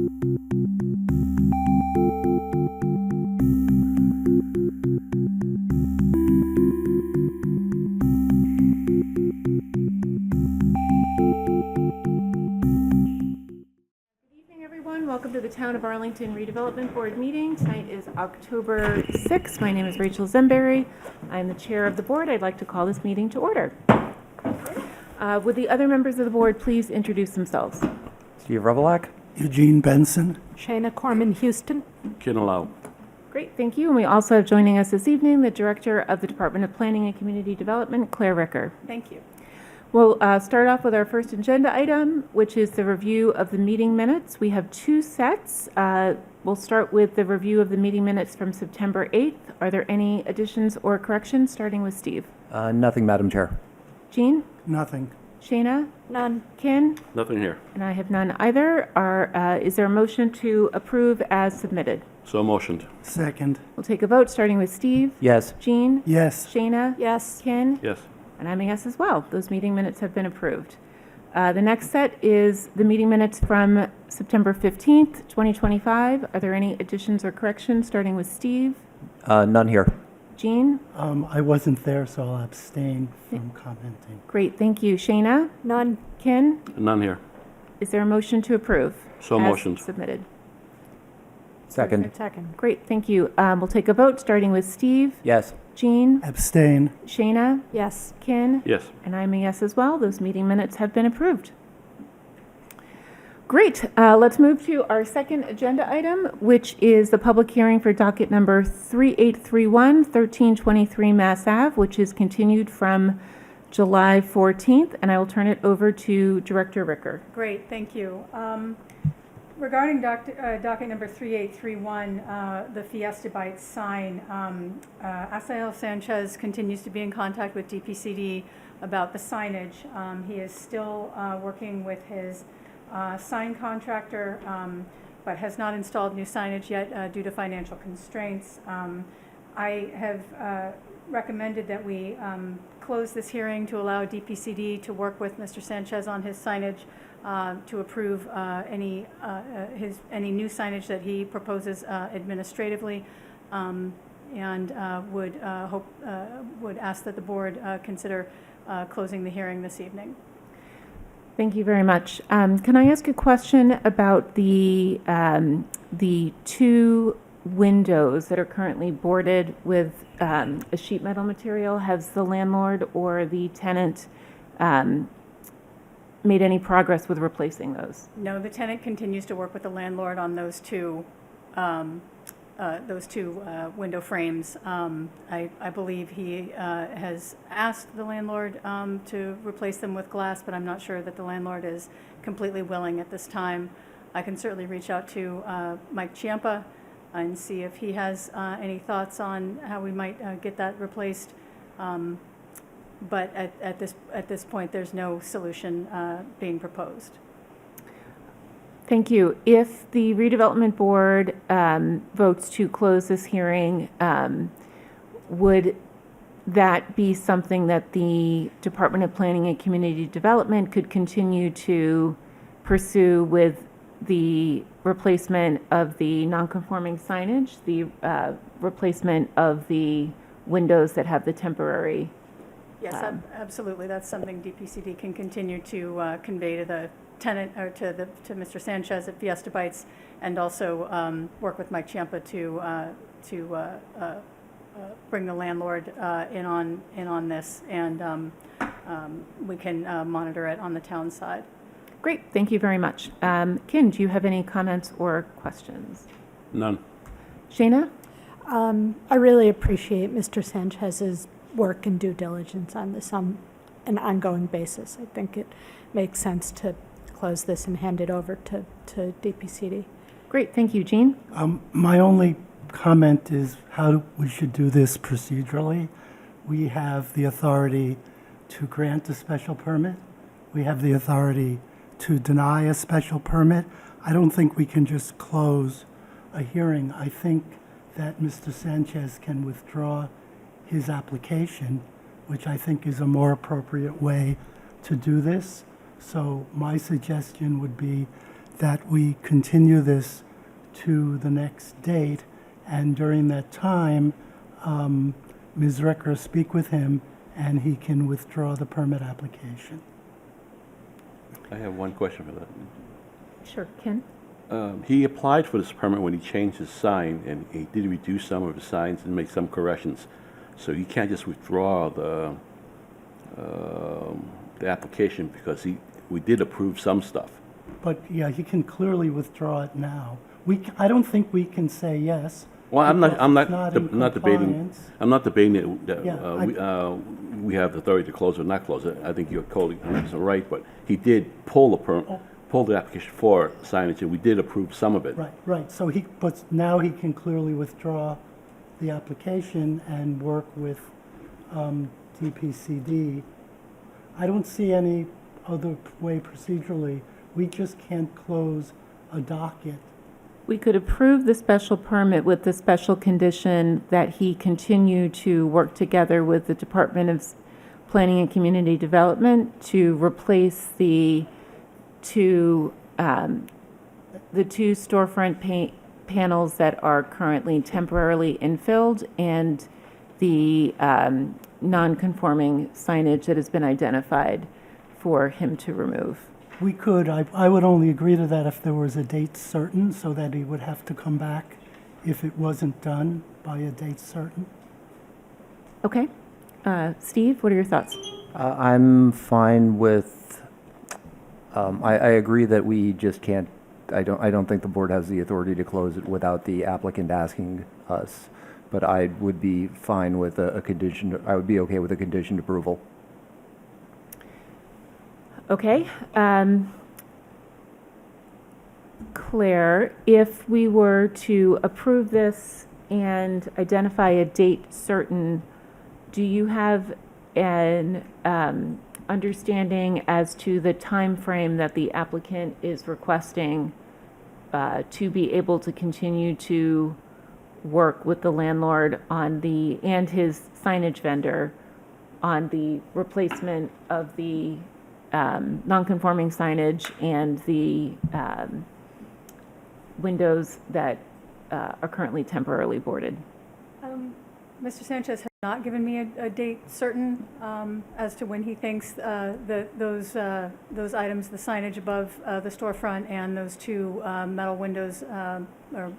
Welcome to the Town of Arlington Redevelopment Board meeting. Tonight is October 6th. My name is Rachel Zemberry. I'm the chair of the board. I'd like to call this meeting to order. Would the other members of the board please introduce themselves? Steve Revelak. Eugene Benson. Shana Corman Houston. Kinalow. Great, thank you. And we also have joining us this evening the Director of the Department of Planning and Community Development, Claire Ricker. Thank you. We'll start off with our first agenda item, which is the review of the meeting minutes. We have two sets. We'll start with the review of the meeting minutes from September 8th. Are there any additions or corrections, starting with Steve? Nothing, Madam Chair. Jean? Nothing. Shana? None. Ken? Nothing here. And I have none either. Is there a motion to approve as submitted? So motioned. Second. We'll take a vote, starting with Steve. Yes. Jean? Yes. Shana? Yes. Ken? Yes. And I'm a yes as well. Those meeting minutes have been approved. The next set is the meeting minutes from September 15th, 2025. Are there any additions or corrections, starting with Steve? None here. Jean? I wasn't there, so I'll abstain from commenting. Great, thank you. Shana? None. Ken? None here. Is there a motion to approve? So as motioned. Submitted. Second. Second. Great, thank you. We'll take a vote, starting with Steve. Yes. Jean? Abstain. Shana? Yes. Ken? Yes. And I'm a yes as well. Those meeting minutes have been approved. Great. Let's move to our second agenda item, which is the public hearing for docket number 3831, 1323 Mass Ave, which is continued from July 14th. And I will turn it over to Director Ricker. Great, thank you. Regarding docket number 3831, the Fiesta Bites sign, Asael Sanchez continues to be in contact with DPCD about the signage. He is still working with his sign contractor, but has not installed new signage yet due to financial constraints. I have recommended that we close this hearing to allow DPCD to work with Mr. Sanchez on his signage to approve any new signage that he proposes administratively, and would ask that the board consider closing the hearing this evening. Thank you very much. Can I ask a question about the two windows that are currently boarded with a sheet metal material? Has the landlord or the tenant made any progress with replacing those? No, the tenant continues to work with the landlord on those two window frames. I believe he has asked the landlord to replace them with glass, but I'm not sure that the landlord is completely willing at this time. I can certainly reach out to Mike Ciampa and see if he has any thoughts on how we might get that replaced. But at this point, there's no solution being proposed. Thank you. If the redevelopment board votes to close this hearing, would that be something that the Department of Planning and Community Development could continue to pursue with the replacement of the nonconforming signage, the replacement of the windows that have the temporary? Yes, absolutely. That's something DPCD can continue to convey to the tenant or to Mr. Sanchez at Fiesta Bites, and also work with Mike Ciampa to bring the landlord in on this, and we can monitor it on the town side. Great, thank you very much. Ken, do you have any comments or questions? None. Shana? I really appreciate Mr. Sanchez's work and due diligence on this on an ongoing basis. I think it makes sense to close this and hand it over to DPCD. Great, thank you. Jean? My only comment is how we should do this procedurally. We have the authority to grant a special permit. We have the authority to deny a special permit. I don't think we can just close a hearing. I think that Mr. Sanchez can withdraw his application, which I think is a more appropriate way to do this. So my suggestion would be that we continue this to the next date, and during that time, Ms. Recker speak with him, and he can withdraw the permit application. I have one question for that. Sure, Ken? He applied for this permit when he changed his sign, and he did reduce some of his signs and make some corrections. So he can't just withdraw the application because we did approve some stuff. But yeah, he can clearly withdraw it now. I don't think we can say yes. Well, I'm because not it's in debating. compliance. I'm not debating that Yeah, we have the authority to close or not close it. I think you're totally 100% right, but he did pull the application for signage, and we did approve some of it. Right. So but now he can clearly withdraw the application and work with DPCD. I don't see any other way procedurally. We just can't close a docket. We could approve the special permit with the special condition that he continue to work together with the Department of Planning and Community Development to replace the two storefront panels that are currently temporarily infilled and the non-conforming signage that has been identified for him to remove. We could, I would only agree to that if there was a date certain, so that he would have to come back if it wasn't done by a date certain. Okay. Steve, what are your thoughts? I'm fine with, I agree that we just can't, I don't think the board has the authority to close it without the applicant asking us, but I would be fine with a condition, I would be okay with a conditioned approval. Okay. Claire, if we were to approve this and identify a date certain, do you have an understanding as to the time frame that the applicant is requesting to be able to continue to work with the landlord on and his signage vendor on the replacement of the non-conforming signage and the windows that are currently temporarily boarded? Mr. Sanchez has not given me a date certain as to when he thinks those items, the signage above the storefront and those two metal windows or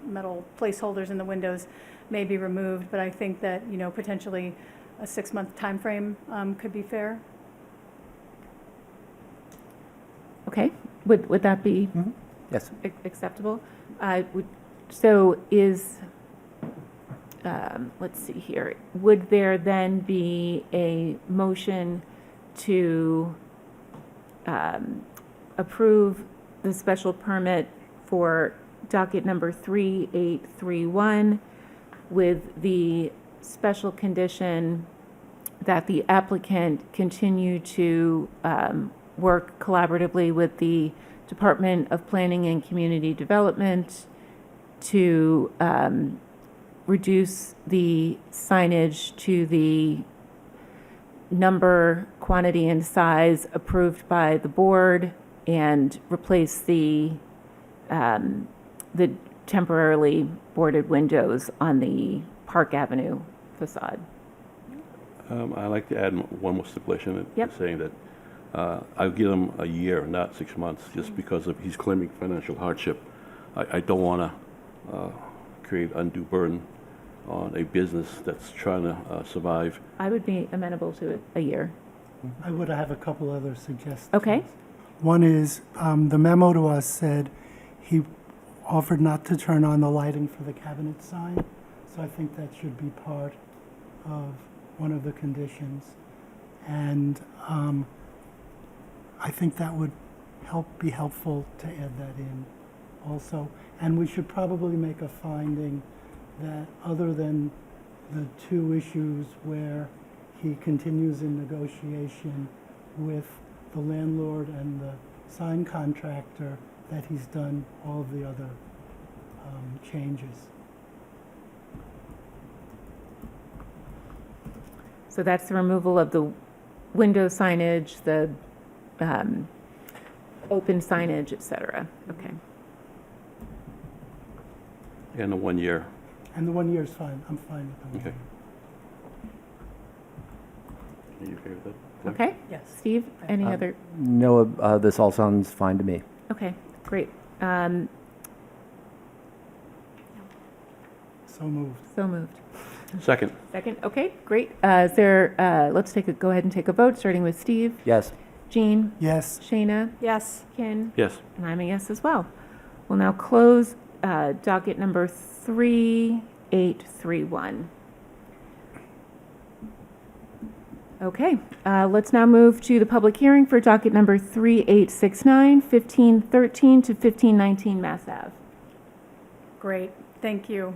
metal placeholders in the windows may be removed. But I think that, potentially a 6-month time frame could be fair. Okay, would that be Yes. acceptable? So let's see here, would there then be a motion to approve the special permit for docket number 3831 with the special condition that the applicant continue to work collaboratively with the Department of Planning and Community Development to reduce the signage to the number, quantity, and size approved by the board and replace the temporarily boarded windows on the Park Avenue facade. I'd like to add one more stipulation, Yep. saying that I'll give him a year, not 6 months, just because of he's claiming financial hardship. I don't want to create undue burden on a business that's trying to survive. I would be amenable to it a year. I would have a couple other suggestions. Okay. One is, the memo to us said he offered not to turn on the lighting for the cabinet sign, so I think that should be part of one of the conditions. And I think that would be helpful to add that in also. And we should probably make a finding that other than the two issues where he continues in negotiation with the landlord and the sign contractor, that he's done all of the other changes. So that's the removal of the window signage, the open signage, et cetera. Okay. And the 1 year. And the 1 year is fine. I'm fine with them. Okay. Are you okay with that? Claire? Okay? Yes. Steve, any Uh, other? No, this all sounds fine to me. Okay, great. So moved. So moved. Second. Second, okay, great. Is there, let's go ahead and take a vote, starting with Steve, Yes. Jean, Yes. Shayna, Yes. Ken, Yes. and I'm a yes as well. We'll now close docket number 3831. Okay, let's now move to the public hearing for docket number 3869, 1513 to 1519 Mass Ave. Great, thank you.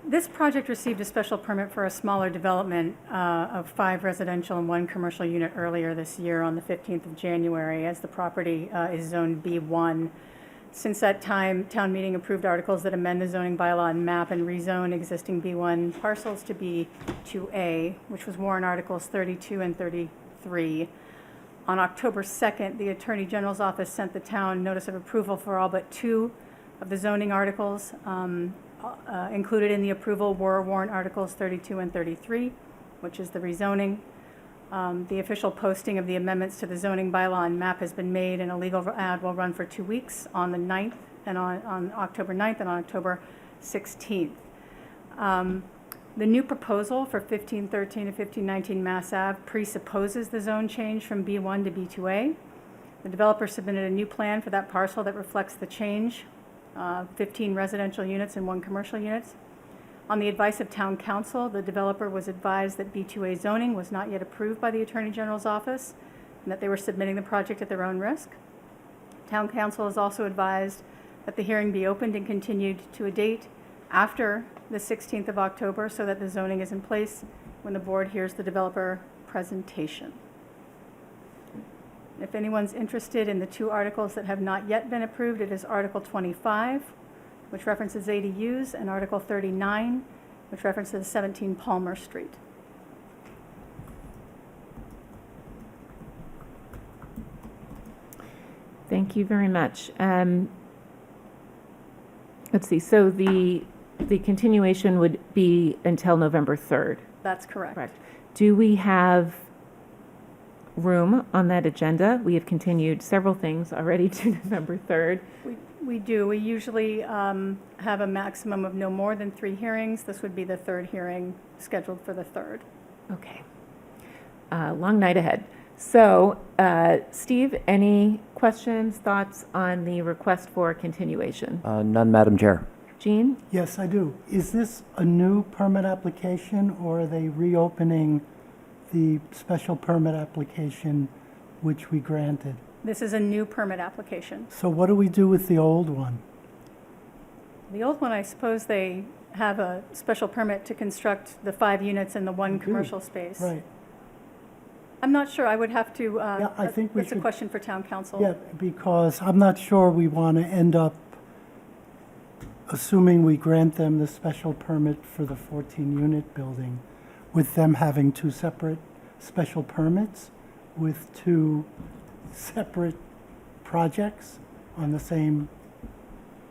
This project received a special permit for a smaller development of 5 residential and 1 commercial unit earlier this year on the 15th of January, as the property is zoned B1. Since that time, town meeting approved articles that amend the zoning bylaw and map and rezone existing B1 parcels to B2A, which was warrant articles 32 and 33. On October 2nd, the Attorney General's office sent the town notice of approval for all but 2 of the zoning articles. Included in the approval were warrant articles 32 and 33, which is the rezoning. The official posting of the amendments to the zoning bylaw and map has been made, and a legal ad will run for 2 weeks on the 9th and on October 9th and on October 16th. The new proposal for 1513 to 1519 Mass Ave presupposes the zone change from B1 to B2A. The developer submitted a new plan for that parcel that reflects the change, 15 residential units and 1 commercial unit. On the advice of town council, the developer was advised that B2A zoning was not yet approved by the Attorney General's office and that they were submitting the project at their own risk. Town council is also advised that the hearing be opened and continued to a date after the 16th of October so that the zoning is in place when the board hears the developer presentation. If anyone's interested in the 2 articles that have not yet been approved, it is Article 25, which references ADUs, and Article 39, which references 17 Palmer Street. Thank you very much. Let's see, so the continuation would be until November 3rd, That's correct. correct? Do we have room on that agenda? We have continued several things already to November 3rd. We do. We usually have a maximum of no more than 3 hearings. This would be the 3rd hearing scheduled for the 3rd. Okay. Long night ahead. So, Steve, any questions, thoughts on the request for continuation? None, Madam Chair. Jean? Yes, I do. Is this a new permit application, or are they reopening the special permit application which we granted? This is a new permit application. So what do we do with the old one? The old one, I suppose they have a special permit to construct the 5 units and the 1 do. commercial space. Right. I'm not sure. I would have to, Yeah, I think we that's a should- question for town council. Yeah, because I'm not sure we want to end up, assuming we grant them the special permit for the 14-unit building, with them having 2 separate special permits with 2 separate projects on the same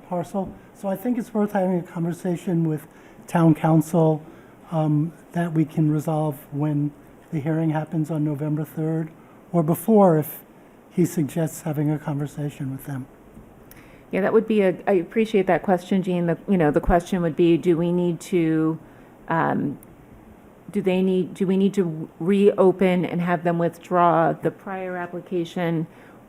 parcel. So I think it's worth having a conversation with town council that we can resolve when the hearing happens on November 3rd, or before if he suggests having a conversation with them. Yeah, that would be I appreciate that question, Jean. The question would be, do we need to reopen and have them withdraw the prior application,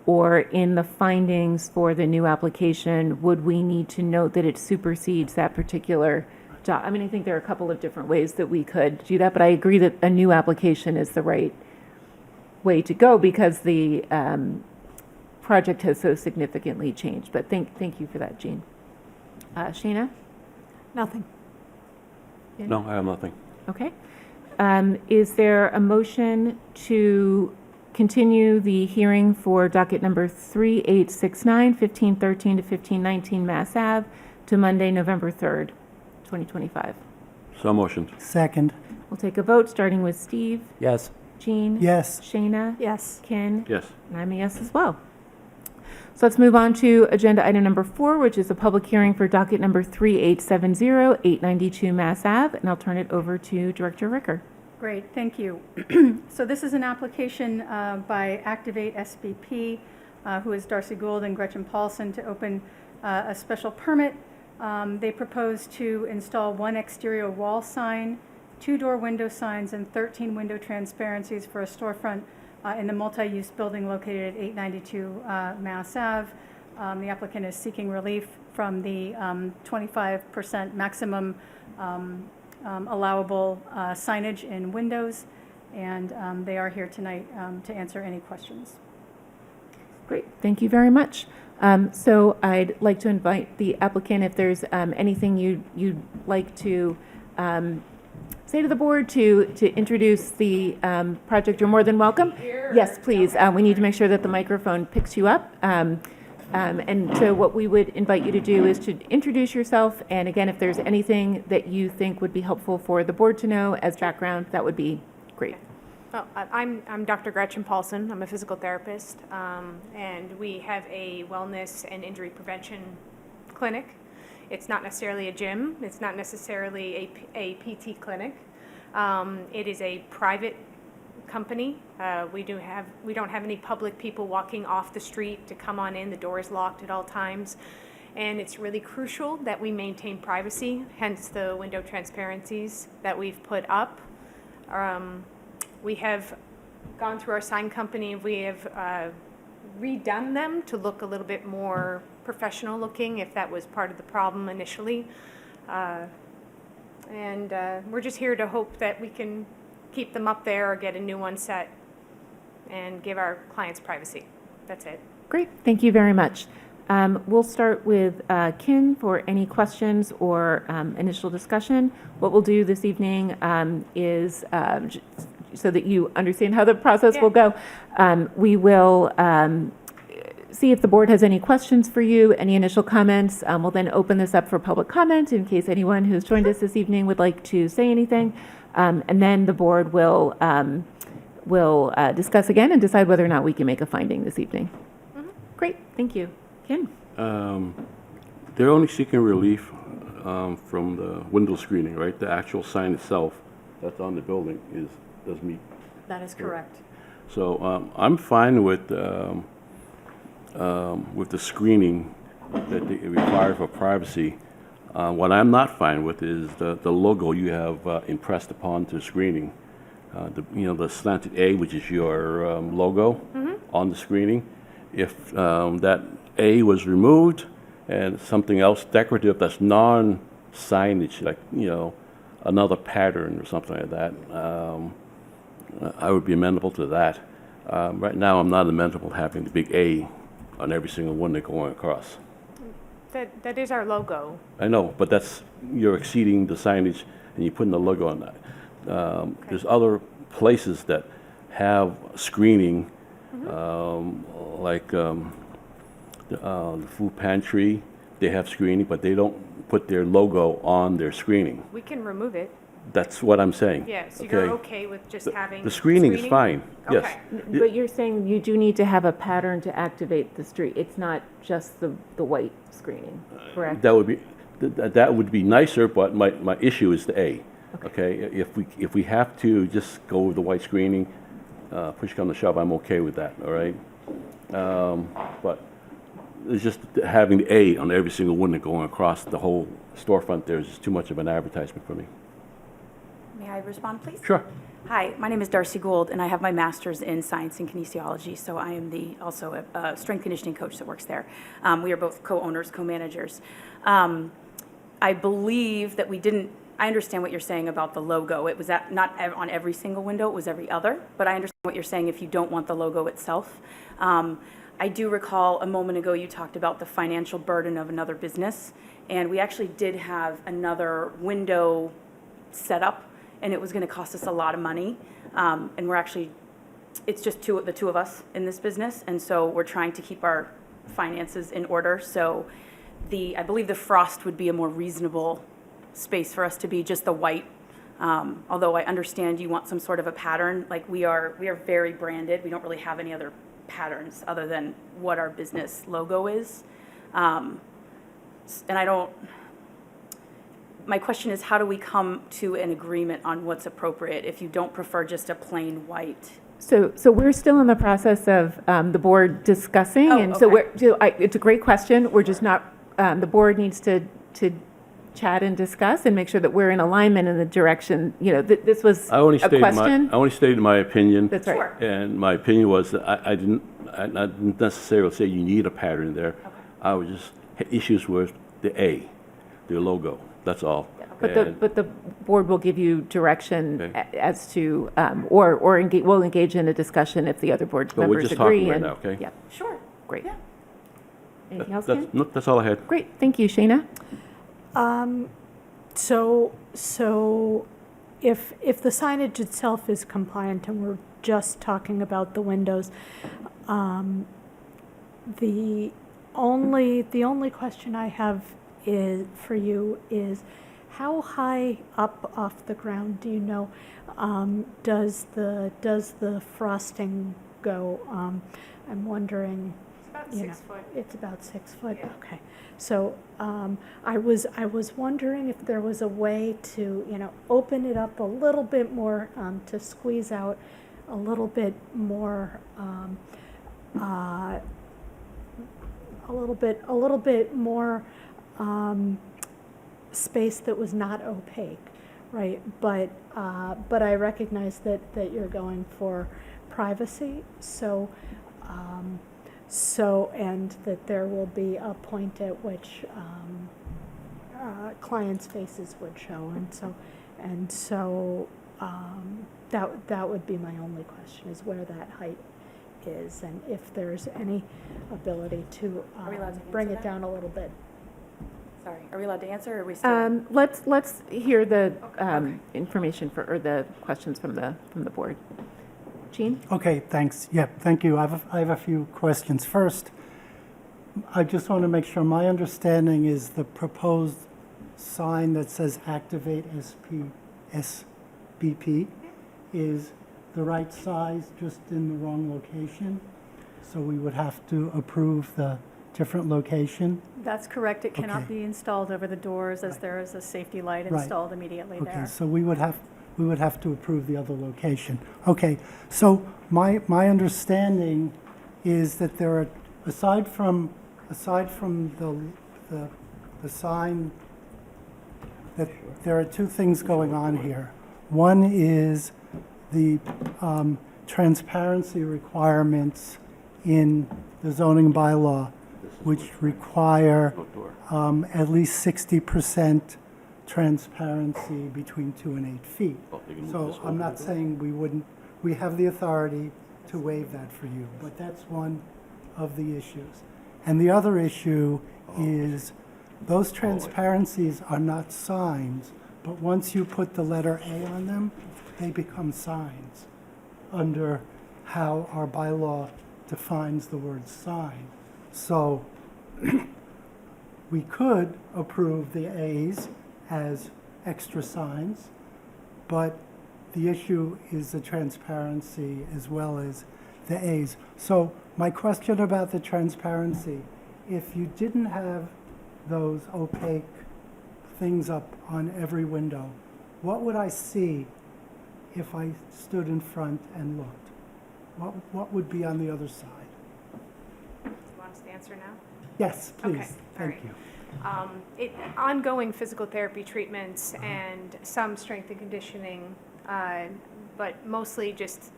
or in the findings for the new application, would we need to note that it supersedes that particular I mean, I think there are a couple of different ways that we could do that, but I agree that a new application is the right way to go because the project has so significantly changed. But thank you for that, Jean. Shayna? Nothing. No, I have nothing. Okay. Is there a motion to continue the hearing for docket number 3869, 1513 to 1519 Mass Ave to Monday, November 3rd, 2025? So motioned. Second, We'll take a vote, starting with Steve, Yes. Jean. yes. Shayna. Yes. Ken. Yes. And I'm a yes as well. So let's move on to agenda item number 4, which is a public hearing for docket number 3870, 892 Mass Ave, and I'll turn it over to Director Ricker. Great, thank you. So this is an application by Activate SBP, who is Darcy Gould and Gretchen Paulson, to open a special permit. They propose to install 1 exterior wall sign, 2 door window signs, and 13 window transparencies for a storefront in the multi-use building located at 892 Mass Ave. The applicant is seeking relief from the 25% maximum allowable signage in windows, and they are here tonight to answer any questions. Great, thank you very much. So I'd like to invite the applicant, if there's anything you'd like to say to the board to introduce the project, you're more than welcome. Yes, please. We need to make sure that the microphone picks you up. And so what we would invite you to do is to introduce yourself, and again, if there's anything that you think would be helpful for the board to know as background, that would be great. Oh, I'm Dr. Gretchen Paulson. I'm a physical therapist, and we have a wellness and injury prevention clinic. It's not necessarily a gym. It's not necessarily a PT clinic. It is a private company. We don't have any public people walking off the street to come on in. The door is locked at all times, and it's really crucial that we maintain privacy. Hence the window transparencies that we've put up. We have gone through our sign company. We have redone them to look a little bit more professional looking, if that was part of the problem initially. And we're just here to hope that we can keep them up there or get a new one set and give our clients privacy. That's it. Great, thank you very much. We'll start with Kin for any questions or initial discussion. What we'll do this evening is, so that you understand how the process will go, we will see if the board has any questions for you, any initial comments. We'll then open this up for public comment in case anyone who's joined us this evening would like to say anything. And then the board will discuss again and decide whether or not we can make a finding this evening. Mm-hmm. Great, thank you. Ken? They're only seeking relief from the window screening, right? The actual sign itself that's on the building does meet. That is correct. So I'm fine with the screening that they require for privacy. What I'm not fine with is the logo you have impressed upon the screening. The slanted A, which is your logo on the screening. If that A was removed and something else decorative that's non-signage, like another pattern or something like that, I would be amenable to that. Right now, I'm not amenable to having the big A on every single window going across. That is our logo. I know, but you're exceeding the signage and you're putting the logo on that. Okay. There's other places that have screening, like the food pantry. They have screening, but they don't put their logo on their screening. We can remove it. That's what I'm saying. Yeah, so you're okay with just having the screening is fine. Yes. Okay. But you're saying you do need to have a pattern to activate the street. It's not just the white screening, correct? That would be nicer, but my issue is the A. Okay. If we have to just go with the white screening, push come to shove, I'm okay with that. All right. But it's just having the A on every single window going across the whole storefront there is just too much of an advertisement for me. May I respond, please? Sure. Hi, my name is Darcy Gould, and I have my master's in science and kinesiology, so I am also a strength conditioning coach that works there. We are both co-owners, co-managers. I believe that I understand what you're saying about the logo. It was not on every single window, it was every other, but I understand what you're saying if you don't want the logo itself. I do recall a moment ago you talked about the financial burden of another business, and we actually did have another window set up, and it was going to cost us a lot of money. And it's just the two of us in this business, and so we're trying to keep our finances in order. So I believe the frost would be a more reasonable space for us to be just the white. Although I understand you want some sort of a pattern, like we are very branded. We don't really have any other patterns other than what our business logo is. And my question is, how do we come to an agreement on what's appropriate if you don't prefer just a plain white? So we're still in the process of the board discussing, Oh, and so okay. it's a great question. We're just not, the board needs to chat and discuss and make sure that we're in alignment in the direction, this was I only a stated question. I only stated my opinion. That's right. Sure. And my opinion was that I didn't necessarily say you need a pattern there. I was just had issues with the logo. That's all. But the board will give you direction Okay. as to, we'll engage in a discussion if the other board But we're members just agree. talking right and- now, okay? Yeah, Sure. great. Yeah. Anything else, Ken? That's all I had. Great, thank you, Shayna. So if the signage itself is compliant and we're just talking about the windows, the only question I have for you is, how high up off the ground do you know does the frosting go? I'm wondering. It's about You 6 foot. It's about 6 foot, Yeah. okay. So I was wondering if there was a way to, open it up a little bit more, to squeeze out a little bit more, a little bit more space that was not opaque, right? But I recognize that you're going for privacy, and that there will be a point at which clients' faces would show, and so that would be my only question, is where that height is, and if there's any ability to Are we allowed to bring answer it that? down a little bit. Sorry, are we allowed to answer, or are we still? Let's hear the information or the questions from the board. Jean? Okay, thanks. Yeah, thank you. I have a few questions. First, I just want to make sure my understanding is the proposed sign that says Activate SBP is the right size, just in the wrong location. So we would have to approve the different location. That's correct. It cannot Okay. be installed over the doors, as there is a safety light Right. installed immediately Okay, there. so we would have to approve the other location. Okay, so my understanding is that there are, aside from the sign, that there are two things going on here. One is the transparency requirements in the zoning bylaw, which require at least 60% transparency between 2 and 8 feet. So I'm not saying we have the authority to waive that for you, but that's one of the issues. And the other issue is those transparencies are not signs, but once you put the letter A on them, they become signs under how our bylaw defines the word sign. So we could approve the A's as extra signs, but the issue is the transparency as well as the A's. So my question about the transparency, if you didn't have those opaque things up on every window, what would I see if I stood in front and looked? What would be on the other side? You want us to answer now? Yes, please. Okay, all Thank right. you. Ongoing physical therapy treatments and some strength and conditioning, but mostly just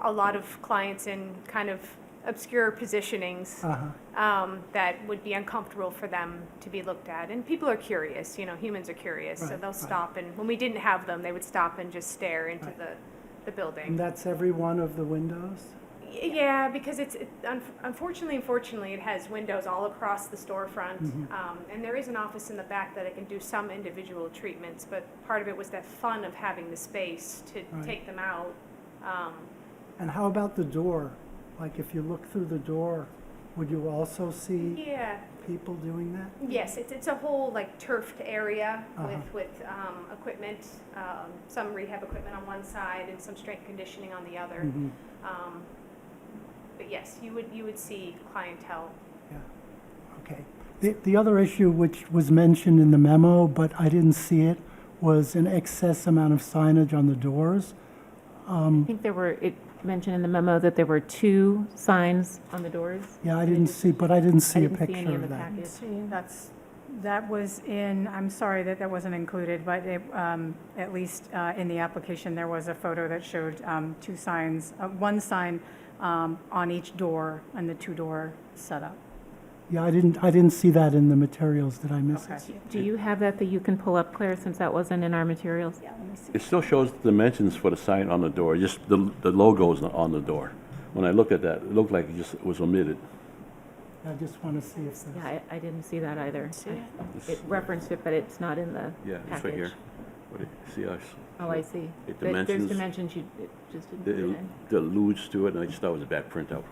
a lot of clients in kind of obscure positionings that would be uncomfortable for them to be looked at. And people are curious, humans are curious, so Right, they'll right. stop, and when we didn't have them, they would stop and just stare into the building. And that's every one of the windows? Yeah, because unfortunately, it has windows all across the storefront. And there is an office in the back that I can do some individual treatments, but part of it was that fun of having the space to Right. take them out. And how about the door? Like if you look through the door, would you also see Yeah, people doing that? yes, it's a whole like turfed area Uh-huh. with equipment, some rehab equipment on one side and some strength conditioning on the other. Mhm. But yes, you would see clientele. Okay. The other issue which was mentioned in the memo, but I didn't see it, was an excess amount of signage on the doors. I think it mentioned in the memo that there were 2 signs on the doors. Yeah, I didn't see, but I didn't see a didn't see any picture in of the that. package. That was in, I'm sorry that wasn't included, but at least in the application, there was a photo that showed 2 signs, 1 sign on each door and the 2-door setup. Yeah, I didn't see that in the materials. Did I miss Okay. it? Do you have that you can pull up, Claire, since that wasn't in our materials? Yeah, let me see. It still shows the dimensions for the sign on the door, just the logos on the door. When I looked at that, it looked like it was omitted. I just want to see if there's. Yeah, I didn't see that either. See it? It referenced it, but it's not in the Yeah, it's right package. here. What do you see us? Oh, I see. It There's dimensions- dimensions it just didn't put it in. It alludes to it, and I just thought it was a bad printout.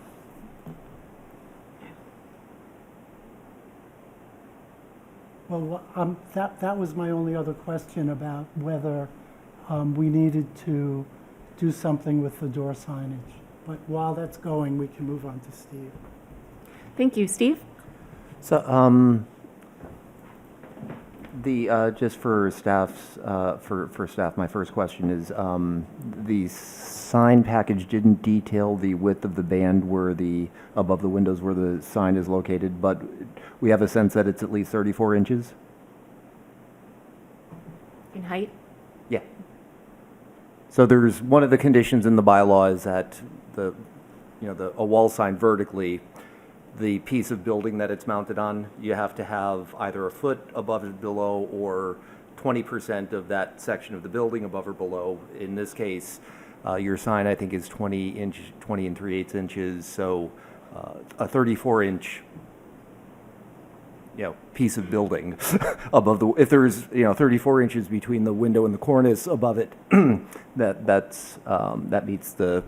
Well, that was my only other question about whether we needed to do something with the door signage. But while that's going, we can move on to Steve. Thank you. Steve? So, just for staff's, for staff, my first question is, the sign package didn't detail the width of the band above the windows where the sign is located, but we have a sense that it's at least 34 inches? In height? Yeah. So there's, one of the conditions in the bylaw is that a wall sign vertically, the piece of building that it's mounted on, you have to have either a foot above or below, or 20% of that section of the building above or below. In this case, your sign, I think, is 20 and 3/8 inches, so a 34-inch piece of building above the, if there's 34 inches between the window and the cornice above it, that meets the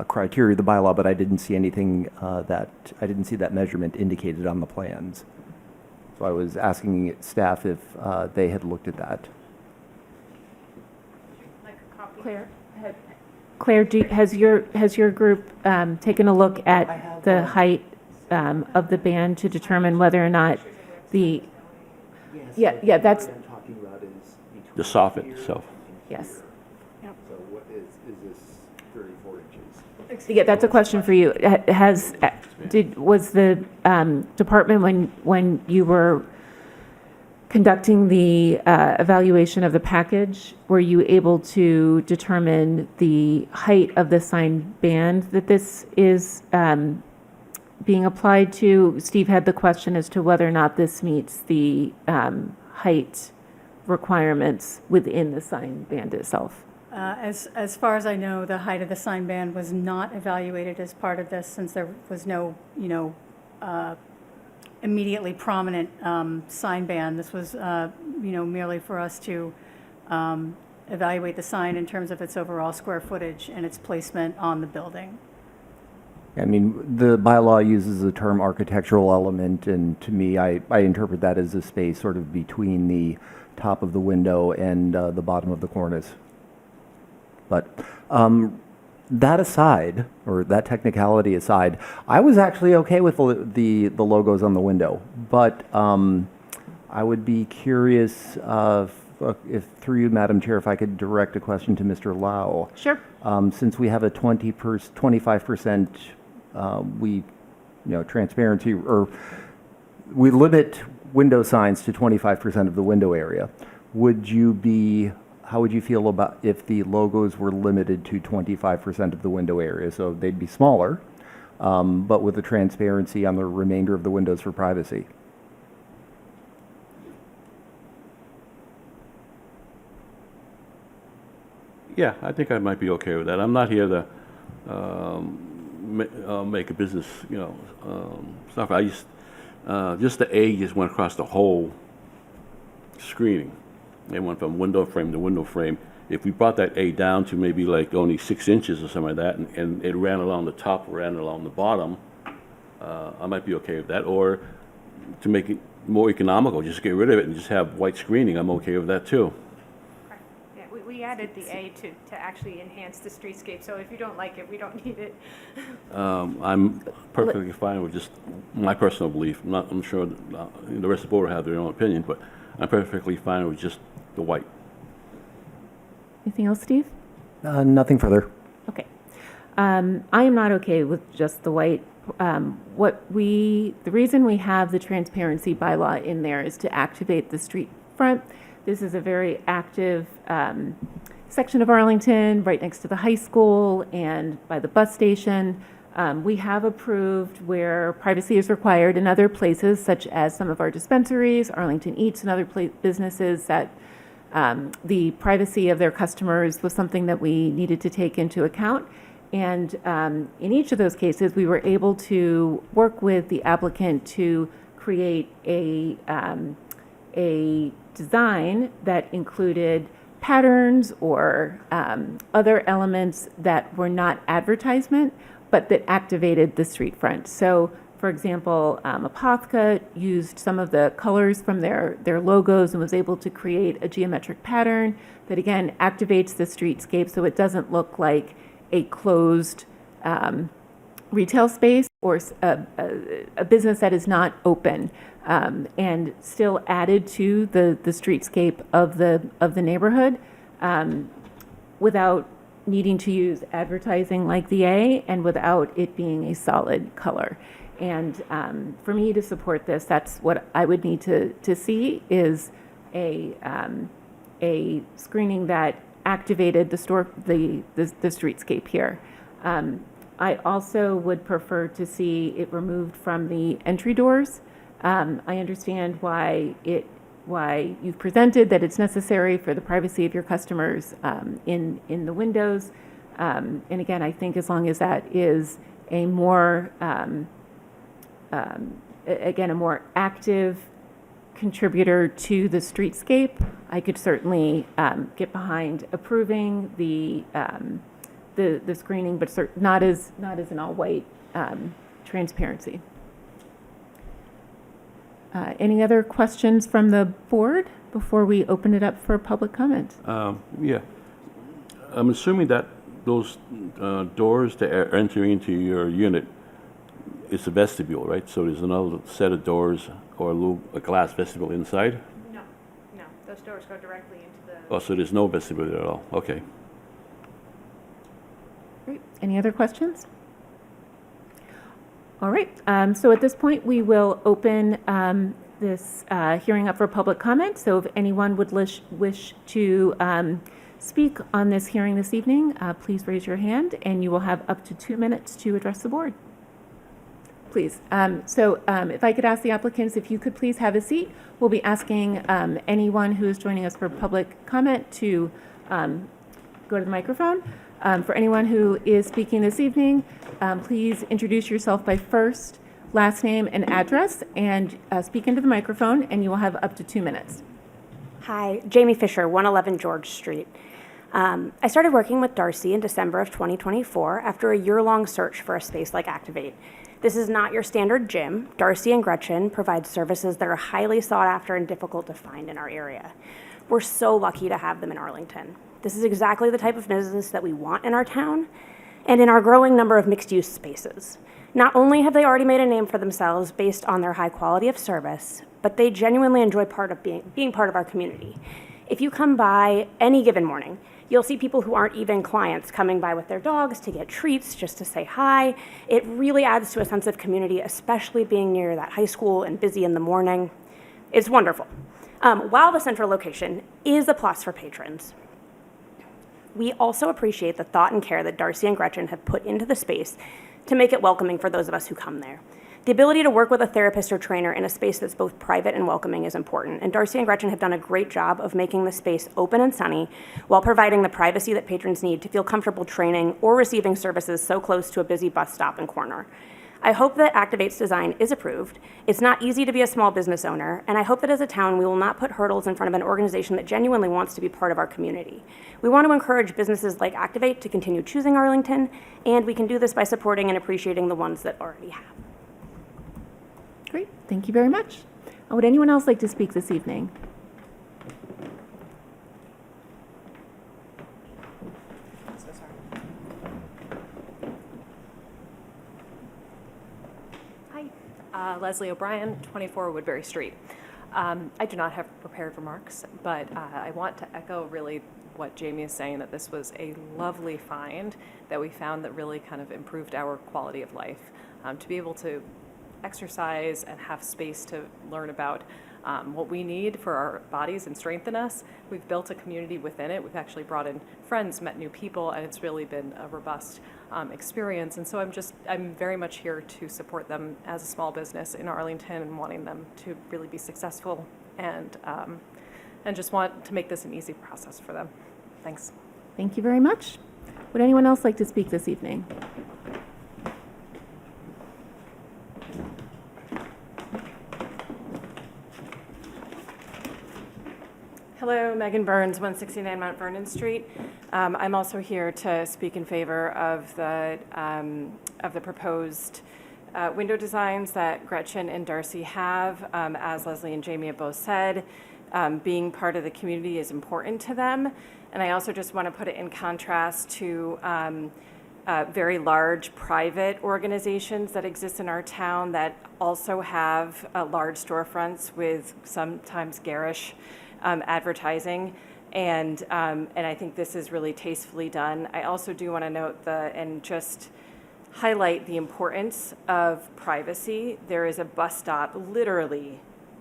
criteria of the bylaw, but I didn't see anything I didn't see that measurement indicated on the plans. So I was asking staff if they had looked at that. Like a copy. Claire, has your group taken a look at the height of the band to determine whether or not the, yeah, that's, What I'm talking about is The soffit itself. yes. So what is this 34 inches? Yeah, that's a question for you. Was the department, when you were conducting the evaluation of the package, were you able to determine the height of the sign band that this is being applied to? Steve had the question as to whether or not this meets the height requirements within the sign band itself. As far as I know, the height of the sign band was not evaluated as part of this, since there was no, immediately prominent sign band. This was, merely for us to evaluate the sign in terms of its overall square footage and its placement on the building. I mean, the bylaw uses the term architectural element, and to me, I interpret that as a space sort of between the top of the window and the bottom of the cornice. But that aside, or that technicality aside, I was actually okay with the logos on the window. But I would be curious if through you, Madam Chair, if I could direct a question to Mr. Lau. Sure. Since we have a 25%, transparency, or we limit window signs to 25% of the window area, how would you feel about if the logos were limited to 25% of the window area? So they'd be smaller, but with the transparency on the remainder of the windows for privacy. Yeah, I think I might be okay with that. I'm not here to make a business, stuff. I just the A just went across the whole screening. They went from window frame to window frame. If we brought that A down to maybe like only 6 inches or something like that, and it ran along the top, ran along the bottom, I might be okay with that. Or to make it more economical, just get rid of it and just have white screening. I'm okay with that too. Yeah, we We added the A to actually enhance the streetscape, so if you don't like it, we don't need it. I'm perfectly fine with just my personal belief. I'm sure the rest of the board will have their own opinion, but I'm perfectly fine with just the white. Anything else, Steve? Nothing further. Okay. I am not okay with just the white. The reason we have the transparency bylaw in there is to activate the street front. This is a very active section of Arlington, right next to the high school and by the bus station. We have approved where privacy is required in other places, such as some of our dispensaries, Arlington Eats, and other businesses that the privacy of their customers was something that we needed to take into account. And in each of those cases, we were able to work with the applicant to create a design that included patterns or other elements that were not advertisement, but that activated the street front. So, for example, Apothca used some of the colors from their logos and was able to create a geometric pattern that, again, activates the streetscape so it doesn't look like a closed retail space or a business that is not open, and still added to the streetscape of the neighborhood without needing to use advertising like the A and without it being a solid color. And for me to support this, that's what I would need to see is a screening that activated the streetscape here. I also would prefer to see it removed from the entry doors. I understand why you've presented that it's necessary for the privacy of your customers in the windows. And again, I think as long as that is a more a more active contributor to the streetscape, I could certainly get behind approving the screening, but not as an all-white transparency. Any other questions from the board before we open it up for public comment? Yeah. I'm assuming that those doors that are entering into your unit is a vestibule, right? So there's another set of doors or a glass vestibule inside? No, those doors go directly into the. Oh, so there's no vestibule at all. Okay. Great. Any other questions? All right. So at this point, we will open this hearing up for public comment. So if anyone would wish to speak on this hearing this evening, please raise your hand, and you will have up to 2 minutes to address the board. Please. If I could ask the applicants, if you could please have a seat. We'll be asking anyone who is joining us for public comment to go to the microphone. For anyone who is speaking this evening, please introduce yourself by first, last name, and address, and speak into the microphone, and you will have up to 2 minutes. Hi, Jamie Fisher, 111 George Street. I started working with Darcy in December of 2024 after a year-long search for a space like Activate. This is not your standard gym. Darcy and Gretchen provide services that are highly sought after and difficult to find in our area. We're so lucky to have them in Arlington. This is exactly the type of business that we want in our town and in our growing number of mixed-use spaces. Not only have they already made a name for themselves based on their high quality of service, but they genuinely enjoy being part of our community. If you come by any given morning, you'll see people who aren't even clients coming by with their dogs to get treats, just to say hi. It really adds to a sense of community, especially being near that high school and busy in the morning. It's wonderful. While the central location is a plus for patrons, we also appreciate the thought and care that Darcy and Gretchen have put into the space to make it welcoming for those of us who come there. The ability to work with a therapist or trainer in a space that's both private and welcoming is important, and Darcy and Gretchen have done a great job of making the space open and sunny while providing the privacy that patrons need to feel comfortable training or receiving services so close to a busy bus stop and corner. I hope that Activate's design is approved. It's not easy to be a small business owner, and I hope that as a town we will not put hurdles in front of an organization that genuinely wants to be part of our community. We want to encourage businesses like Activate to continue choosing Arlington, and we can do this by supporting and appreciating the ones that already have. Great. Thank you very much. Would anyone else like to speak this evening? Leslie O'Brien, 24 Woodbury Street. I do not have prepared remarks, but I want to echo really what Jamie is saying, that this was a lovely find that we found that really kind of improved our quality of life. To be able to exercise and have space to learn about what we need for our bodies and strengthen us. We've built a community within it. We've actually brought in friends, met new people, and it's really been a robust experience. And so I'm very much here to support them as a small business in Arlington and wanting them to really be successful and just want to make this an easy process for them. Thanks. Thank you very much. Would anyone else like to speak this evening? Hello, Megan Burns, 169 Mount Vernon Street. I'm also here to speak in favor of the proposed window designs that Gretchen and Darcy have. As Leslie and Jamie have both said, being part of the community is important to them. And I also just want to put it in contrast to very large private organizations that exist in our town that also have large storefronts with sometimes garish advertising, and I think this is really tastefully done. I also do want to note and just highlight the importance of privacy. There is a bus stop literally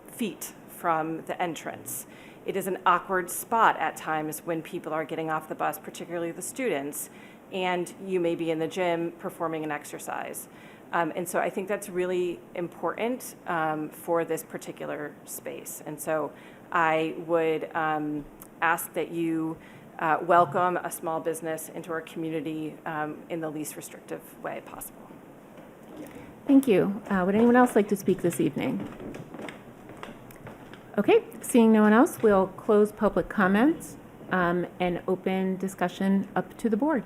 feet from the entrance. It is an awkward spot at times when people are getting off the bus, particularly the students, and you may be in the gym performing an exercise. And so I think that's really important for this particular space. And so I would ask that you welcome a small business into our community in the least restrictive way possible. Thank you. Would anyone else like to speak this evening? Okay, seeing no one else, we'll close public comments and open discussion up to the board.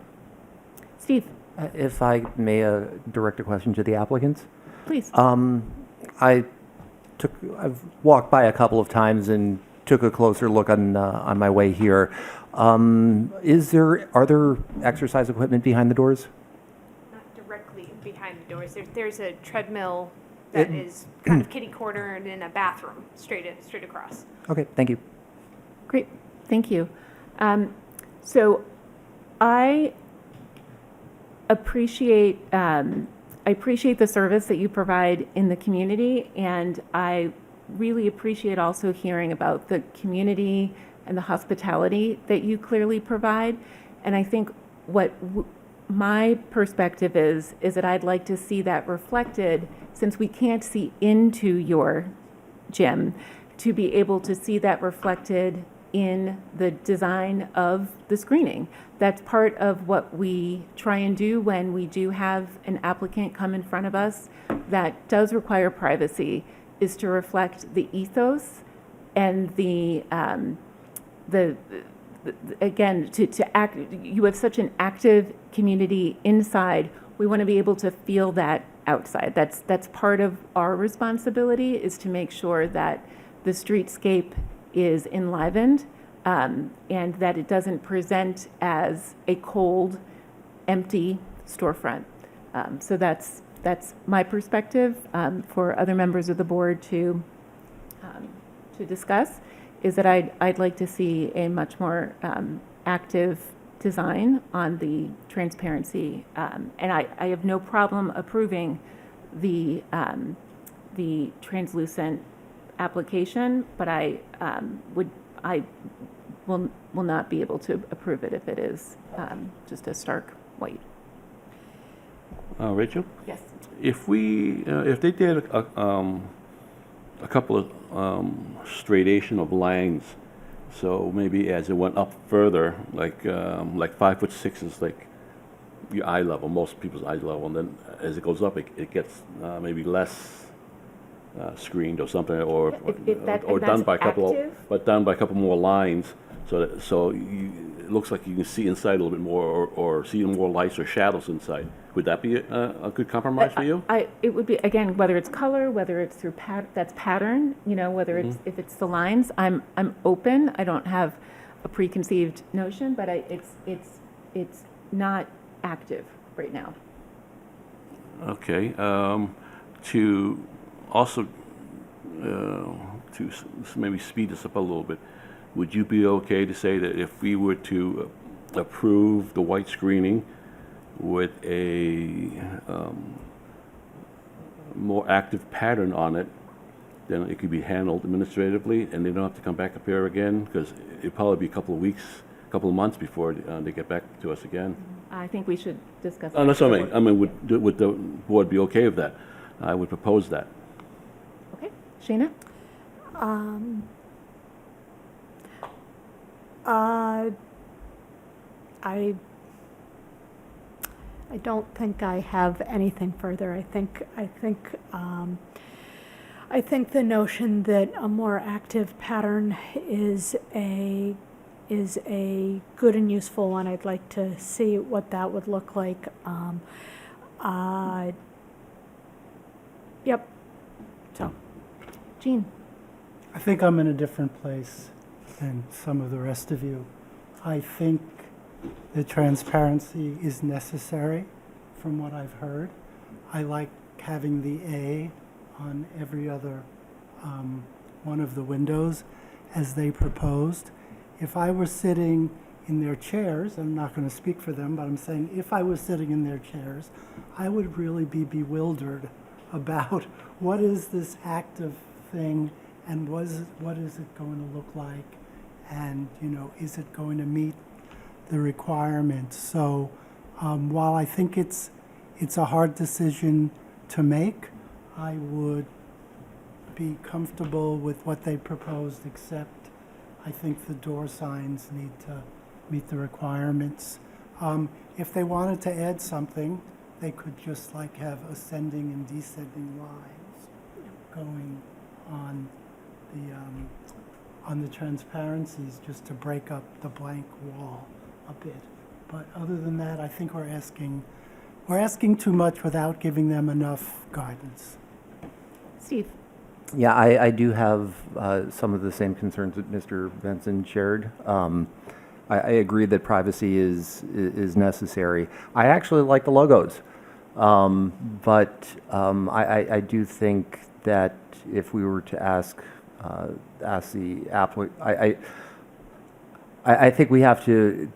Steve, If I may direct a question to the applicants. please. I've walked by a couple of times and took a closer look on my way here. Are there exercise equipment behind the doors? Not directly behind the doors. There's a treadmill that is kind of kitty corner and in a bathroom straight across. Okay, thank you. Great, thank you. So I appreciate the service that you provide in the community, and I really appreciate also hearing about the community and the hospitality that you clearly provide. And I think what my perspective is that I'd like to see that reflected, since we can't see into your gym, to be able to see that reflected in the design of the screening. That's part of what we try and do when we do have an applicant come in front of us that does require privacy, is to reflect the ethos and again, to act. You have such an active community inside. We want to be able to feel that outside. That's part of our responsibility, is to make sure that the streetscape is enlivened, and that it doesn't present as a cold, empty storefront. So that's my perspective. For other members of the board to discuss, is that I'd like to see a much more active design on the transparency, and I have no problem approving the translucent application, but I will not be able to approve it if it is just a stark white. Rachel? Yes. If they did a couple of striation of lines, so maybe as it went up further, like 5'6" is like your eye level, most people's eye level, and then as it goes up, it gets maybe less screened or something, or done by a couple more lines, so it looks like you can see inside a little bit more, or see more lights or shadows inside. Would that be a good compromise for you? It would be, again, whether it's color, whether it's through that's pattern, whether it's if it's the lines. I'm open. I don't have a preconceived notion, but it's not active right now. Okay. Also, to maybe speed this up a little bit, would you be okay to say that if we were to approve the white screening with a more active pattern on it, then it could be handled administratively, and they don't have to come back up here again? Because it'd probably be a couple of weeks, a couple of months before they get back to us again. I think we should discuss that. Oh, that's what I mean. I mean, would the board be okay with that? I would propose that. Okay, Shayna? I don't think I have anything further. I think the notion that a more active pattern is a good and useful one. I'd like to see what that would look like. Yep. So, Jean? I think I'm in a different place than some of the rest of you. I think the transparency is necessary from what I've heard. I like having the A on every other one of the windows as they proposed. If I were sitting in their chairs, I'm not going to speak for them, but I'm saying if I was sitting in their chairs, I would really be bewildered about what is this active thing and what is it going to look like, and is it going to meet the requirements? So while I think it's a hard decision to make, I would be comfortable with what they proposed, except I think the door signs need to meet the requirements. If they wanted to add something, they could just have ascending and descending lines going on the transparencies, just to break up the blank wall a bit. But other than that, I think we're asking too much without giving them enough guidance. Steve? Yeah, I do have some of the same concerns that Mr. Benson shared. I agree that privacy is necessary. I actually like the logos, but I do think that if we were to ask the applicant, I think we have to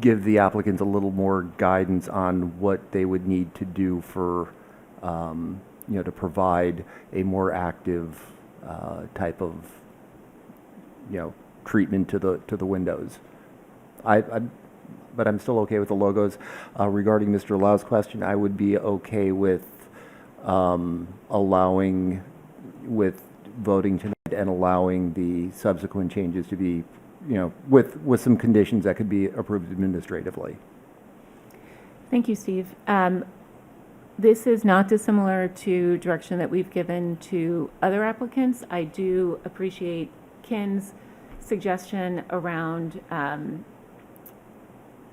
give the applicants a little more guidance on what they would need to do for to provide a more active type of treatment to the windows. But I'm still okay with the logos. Regarding Mr. Lau's question, I would be okay with voting tonight and allowing the subsequent changes to be, with some conditions that could be approved administratively. Thank you, Steve. This is not dissimilar to direction that we've given to other applicants. I do appreciate Ken's suggestion around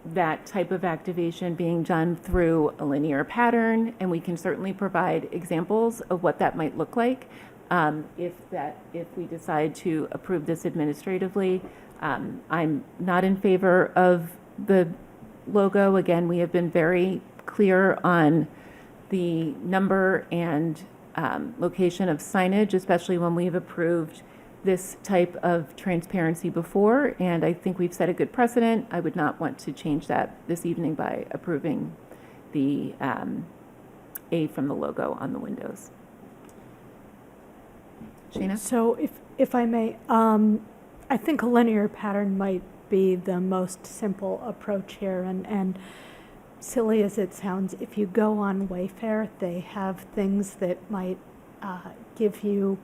that type of activation being done through a linear pattern, and we can certainly provide examples of what that might look like if we decide to approve this administratively. I'm not in favor of the logo. Again, we have been very clear on the number and location of signage, especially when we've approved this type of transparency before, and I think we've set a good precedent. I would not want to change that this evening by approving the A from the logo on the windows. Shayna? So if I may, I think a linear pattern might be the most simple approach here, and silly as it sounds, if you go on Wayfair, they have things that might give you,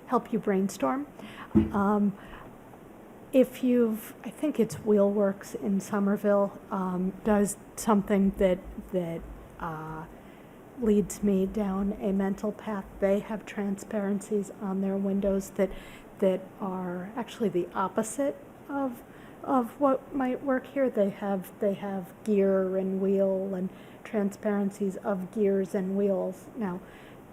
help you brainstorm. I think it's Wheelworks in Somerville, does something that leads me down a mental path. They have transparencies on their windows that are actually the opposite of what might work here. They have gear and wheel and transparencies of gears and wheels. Now,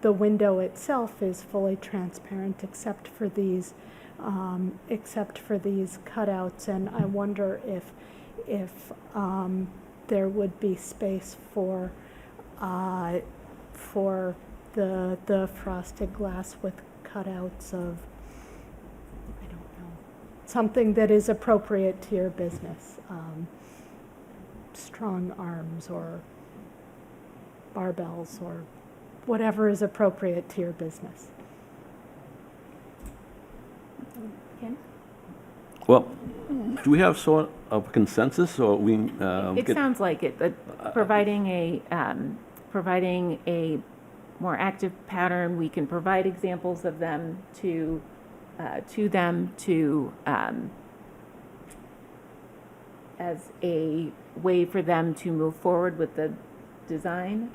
the window itself is fully transparent except for these cutouts, and I wonder if there would be space for the frosted glass with cutouts of, I don't know, something that is appropriate to your business. Strong arms or barbells or whatever is appropriate to your business. Well, do we have sort of consensus, or we It sounds like it, but providing a more active pattern, we can provide examples of them to them as a way for them to move forward with the design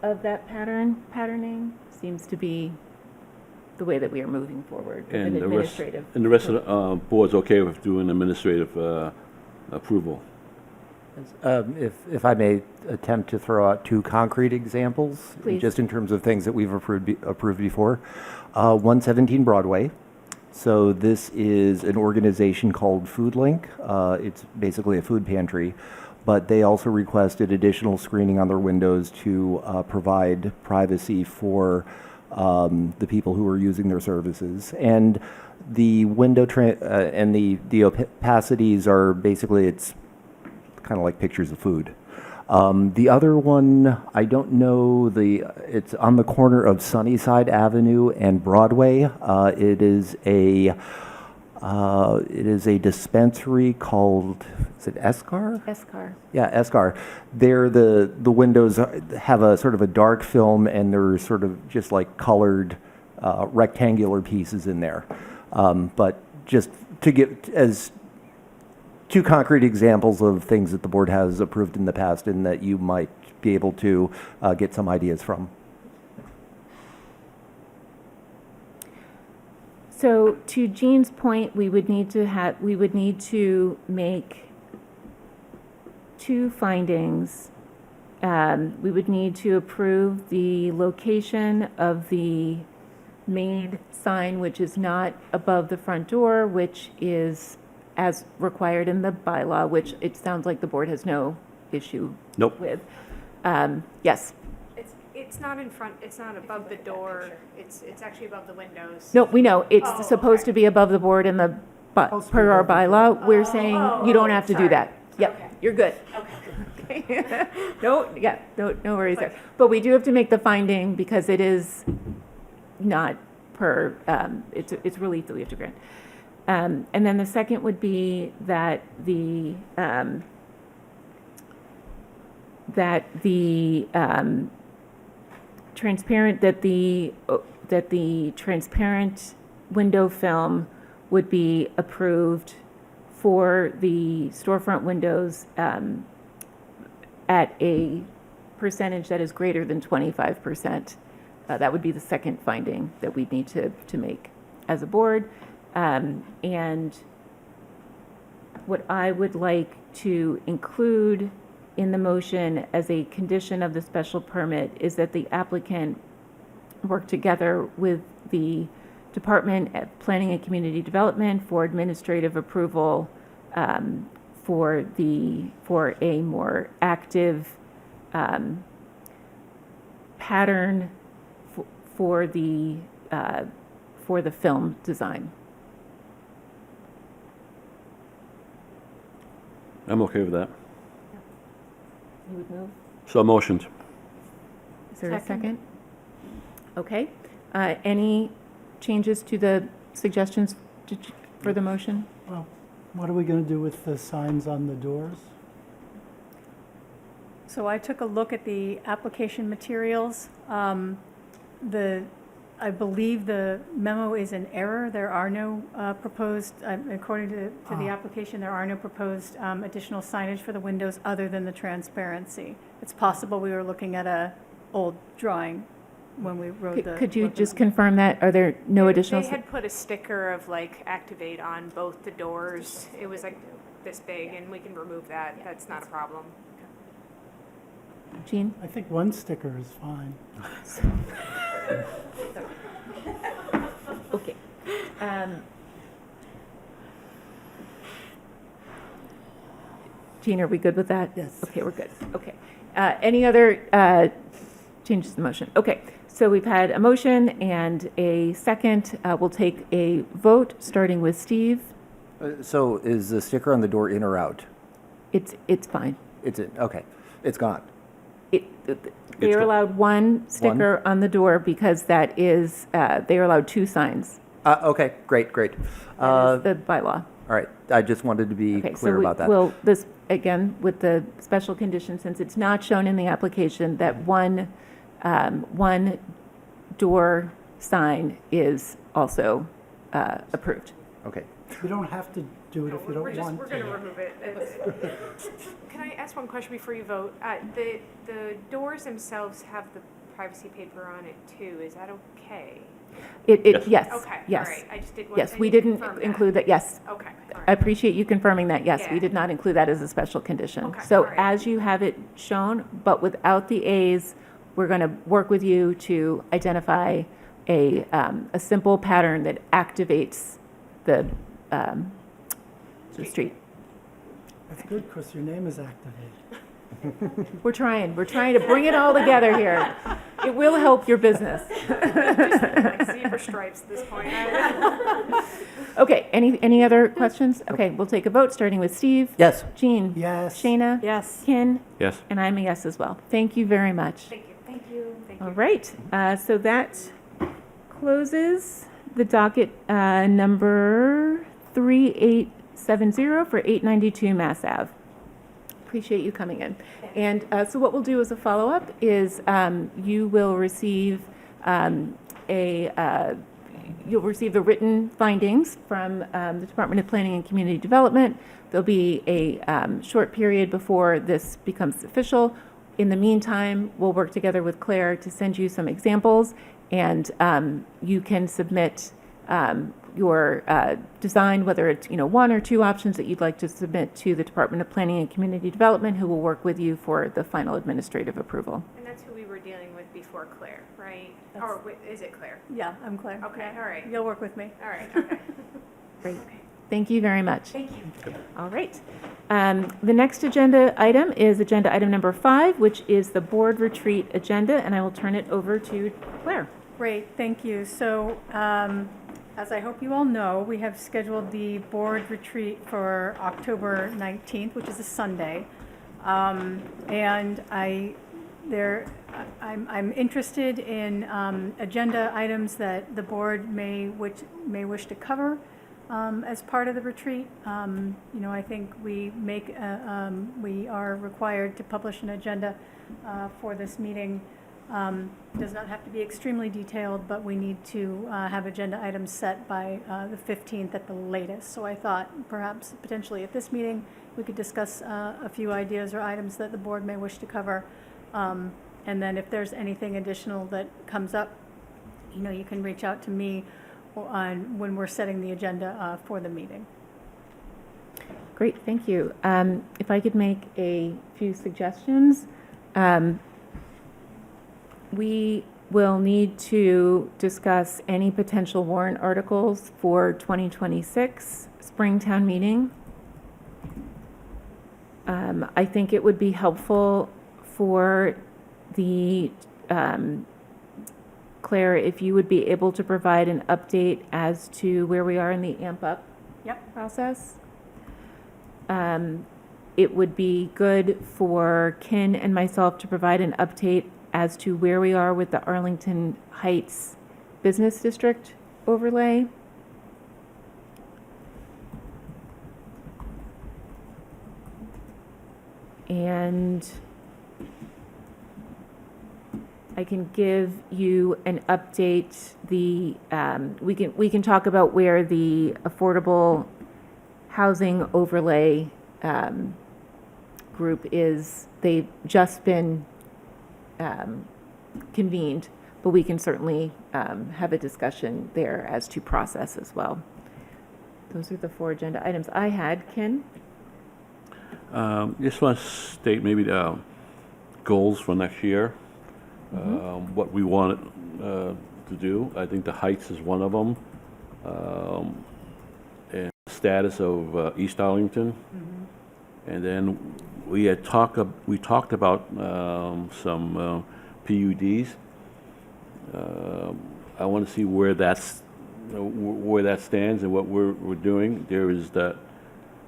of that patterning seems to be the way that we are moving forward with an administrative. And the rest of the board's okay with doing administrative approval? If I may attempt to throw out 2 concrete examples, Please. just in terms of things that we've approved before. 117 Broadway. So this is an organization called Food Link. It's basically a food pantry, but they also requested additional screening on their windows to provide privacy for the people who are using their services. And the window and the opacities are basically, it's kind of like pictures of food. The other one, I don't know, it's on the corner of Sunnyside Avenue and Broadway. It is a dispensary called, is it Escar? Escar. Yeah, Escar. There, the windows have a sort of a dark film, and they're sort of just like colored rectangular pieces in there. But just to give as 2 concrete examples of things that the board has approved in the past and that you might be able to get some ideas from. So to Jean's point, we would need to make 2 findings. We would need to approve the location of the main sign, which is not above the front door, which is as required in the bylaw, which it sounds like the board has no issue Nope. with. Yes. It's not in front, it's not above the door, it's actually above the windows. No, we know. It's supposed to be above the board in the, per our bylaw. We're saying you don't have to do that. Yep, Okay. you're good. Okay. No worries there. But we do have to make the finding because it is not per, it's relief that we have to grant. And then the second would be that the transparent window film would be approved for the storefront windows at a percentage that is greater than 25%. That would be the second finding that we need to make as a board. And what I would like to include in the motion as a condition of the special permit is that the applicant work together with the Department of Planning and Community Development for administrative approval for a more active pattern for the film design. I'm okay with that. You would move? So motioned. Is there a second? Okay. Any changes to the suggestions for the motion? Well, what are we going to do with the signs on the doors? So I took a look at the application materials. I believe the memo is in error. There are no proposed, according to the application, there are no proposed additional signage for the windows other than the transparency. It's possible we were looking at a old drawing when we wrote the. Could you just confirm that? Are there no additional? They had put a sticker of like activate on both the doors. It was like this big, and we can remove that. That's not a problem. Jean? I think one sticker is fine. Okay. Jean, are we good with that? Yes. Okay, we're good. Okay. Any other changes to the motion? Okay. So we've had a motion and a second. We'll take a vote, starting with Steve. So is the sticker on the door in or out? It's fine. It's in, okay. It's gone. They are allowed one sticker on the door because that is, they are allowed 2 signs. Okay, great. That is the bylaw. All right, I just wanted to be Okay, so clear about that. will this, again, with the special condition, since it's not shown in the application, that one door sign is also approved. Okay. You don't have to do it if you don't want We're going to to. remove it. Can I ask one question before you vote? The doors themselves have the privacy paper on it too. Is that okay? Yes, Okay, yes. all right. I just didn't. Yes, we didn't include that, yes. Okay, all I right. appreciate you confirming that, yes, we Yeah. did not include that as a special condition. Okay, So all right. as you have it shown, but without the As, we're going to work with you to identify a simple pattern that activates the street. That's good, because your name is activated. We're trying to bring it all together here. It will help your business. Like zebra stripes at this point. Okay, any other questions? Okay, we'll take a vote, starting with Steve. Yes. Jean. Yes. Shayna. Yes. Ken. Yes. And I'm a yes as well. Thank you very much. Thank you. Thank you. Thank All right, so that closes the docket number 3870 for 892 Mass Ave. Appreciate you coming in. And so what we'll do as a follow-up is you will receive you'll receive the written findings from the Department of Planning and Community Development. There'll be a short period before this becomes official. In the meantime, we'll work together with Claire to send you some examples, and you can submit your design, whether it's 1 or 2 options that you'd like to submit to the Department of Planning and Community Development, who will work with you for the final administrative approval. And that's who we were dealing with before Claire, right? Or wait, is it Claire? Yeah, I'm Claire. Okay, Yeah. all right. You'll work with me. All right, okay. Great. Thank you very much. Thank you. All right. The next agenda item is agenda item number 5, which is the board retreat agenda, and I will turn it over to Claire. Great, thank you. So, as I hope you all know, we have scheduled the board retreat for October 19th, which is a Sunday. And I'm interested in agenda items that the board may wish to cover as part of the retreat. I think we are required to publish an agenda for this meeting. Does not have to be extremely detailed, but we need to have agenda items set by the 15th at the latest. So I thought perhaps potentially at this meeting, we could discuss a few ideas or items that the board may wish to cover. And then if there's anything additional that comes up, you can reach out to me when we're setting the agenda for the meeting. Great, thank you. If I could make a few suggestions. We will need to discuss any potential warrant articles for 2026 Springtown meeting. I think it would be helpful for the, Claire, if you would be able to provide an update as to where we are in the AMP Up process. It would be good for Ken and myself to provide an update as to where we are with the Arlington Heights Business District overlay. And I can give you an update. We can talk about where the affordable housing overlay group is. They've just been convened, but we can certainly have a discussion there as to process as well. Those are the 4 agenda items I had. Ken? Just want to state maybe the goals for next year, what we want to do. I think the Heights is one of them, and status of East Arlington. And then we talked about some PUDs. I want to see where that's, where that stands and what we're doing. There is that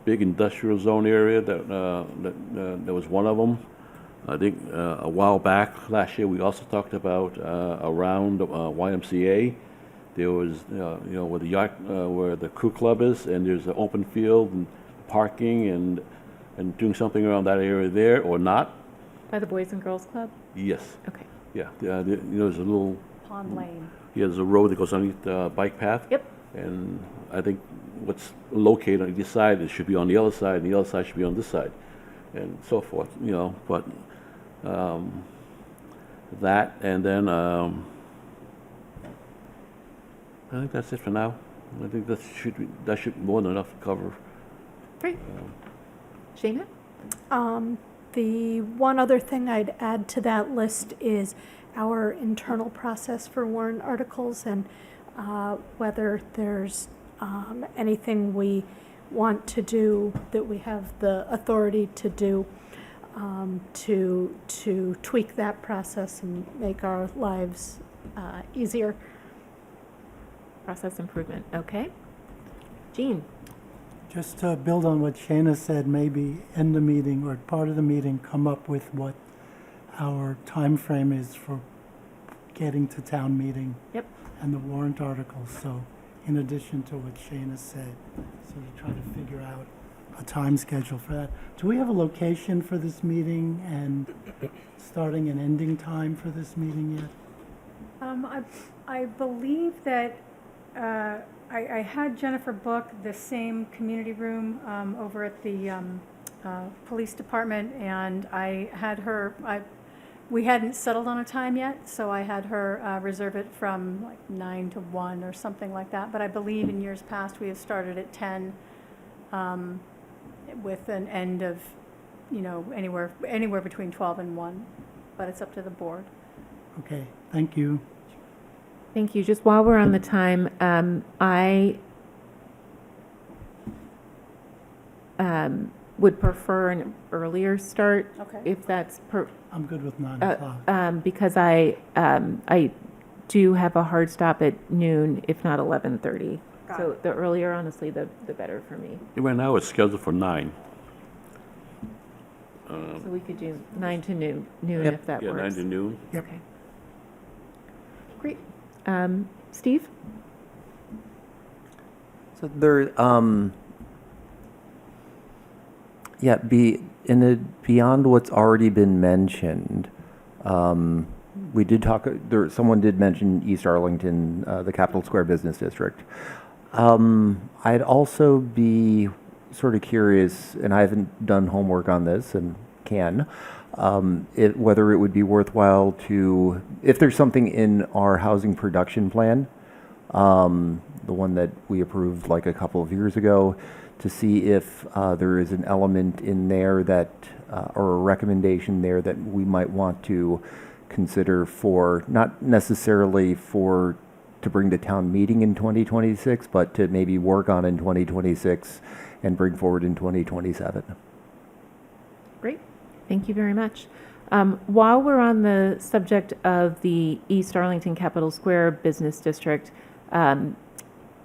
big industrial zone area that was one of them. I think a while back, last year, we also talked about around YMCA. There was, where the yacht, where the crew club is, and there's an open field and parking and doing something around that area there, or not. By the Boys and Girls Club? Yes. Okay. Yeah. There's a little. Pond Lane. Yeah, there's a road that goes underneath the bike path. Yep. And I think what's located on this side, it should be on the other side, and the other side should be on this side, and so forth. But that, and then I think that's it for now. I think that should be more than enough to cover. Great. Shana? The one other thing I'd add to that list is our internal process for warrant articles and whether there's anything we want to do that we have the authority to do to tweak that process and make our lives easier. Process improvement. Okay. Jean? Just to build on what Shana said, maybe end the meeting or part of the meeting, come up with what our time frame is for getting to town meeting. Yep. And the warrant articles. So in addition to what Shana said, so to try to figure out a time schedule for that. Do we have a location for this meeting and starting and ending time for this meeting yet? I believe that I had Jennifer book the same community room over at the police department, and I had her, we hadn't settled on a time yet, so I had her reserve it from like 9 to 1 or something like that. But I believe in years past we have started at 10 with an end of, anywhere between 12 and 1. But it's up to the board. Okay, thank you. Thank you. Just while we're on the time, I would prefer an earlier start. Okay. If that's I'm good with 9 o'clock. because I do have a hard stop at noon, if not 11:30. So the earlier, honestly, the better for me. Right now it's scheduled for 9. So we could do 9 to noon Yep. if that Yeah, 9 works. to noon. Yep. Okay. Great. Steve? So there, beyond what's already been mentioned, we did talk, someone did mention East Arlington, the Capitol Square Business District. I'd also be sort of curious, and I haven't done homework on this and can, whether it would be worthwhile to, if there's something in our housing production plan, the one that we approved like a couple of years ago, to see if there is an element in there that, or a recommendation there that we might want to consider for, not necessarily to bring to town meeting in 2026, but to maybe work on in 2026 and bring forward in 2027. Great. Thank you very much. While we're on the subject of the East Arlington Capitol Square Business District,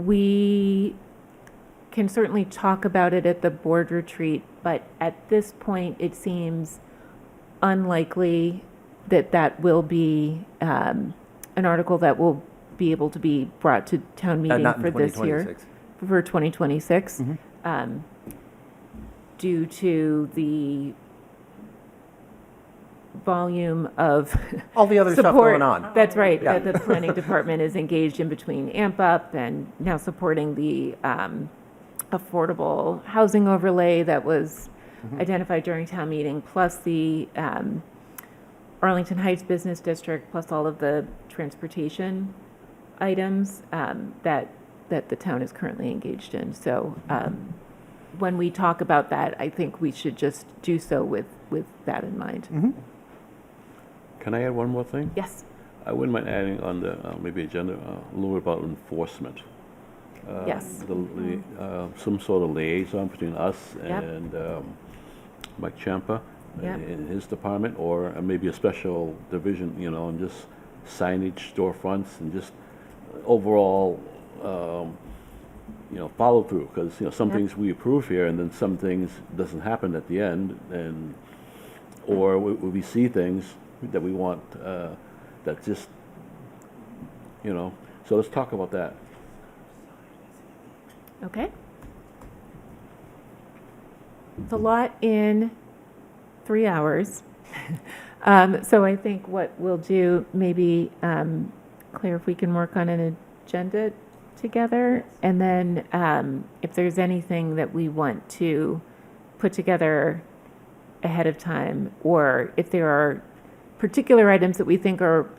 we can certainly talk about it at the board retreat, but at this point, it seems unlikely that will be an article that will be able to be brought to town meeting Not in for this year. 2026. For 2026, Mhm. Due to the volume of All the other stuff support. going on. That's right, Yeah. that the planning department is engaged in between AMP Up and now supporting the affordable housing overlay that was identified during town meeting, plus the Arlington Heights Business District, plus all of the transportation items that the town is currently engaged in. So when we talk about that, I think we should just do so with that in mind. Can I add one more thing? Yes. I wouldn't mind adding on the maybe agenda a little bit about enforcement. Yes. Some sort of liaison between us Yep. and Mike Champa Yep. in his department, or maybe a special division, and just signage, storefronts, and just overall, follow through. Because, some Yep. things we approve here, and then some things doesn't happen at the end, and, or we see things that we want, that just, so let's talk about that. Okay. It's a lot in 3 hours. So I think what we'll do, maybe, Claire, if we can work on an agenda together, and then if there's anything that we want to put together ahead of time, or if there are particular items that we think are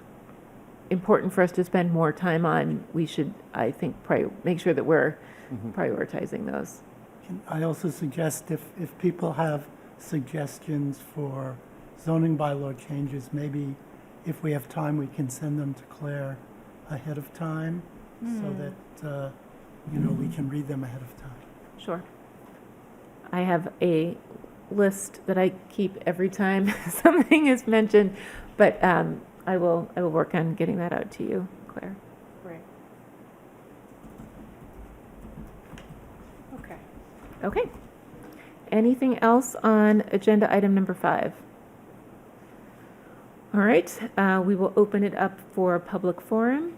important for us to spend more time on, we should, I think, make sure that we're prioritizing those. Can I also suggest if people have suggestions for zoning bylaw changes, maybe if we have time, we can send them to Claire ahead of time so that, we can read them ahead of time. Sure. I have a list that I keep every time something is mentioned, but I will work on getting that out to you, Claire. Great. Okay. Okay. Anything else on agenda item number 5? All right, we will open it up for public forum.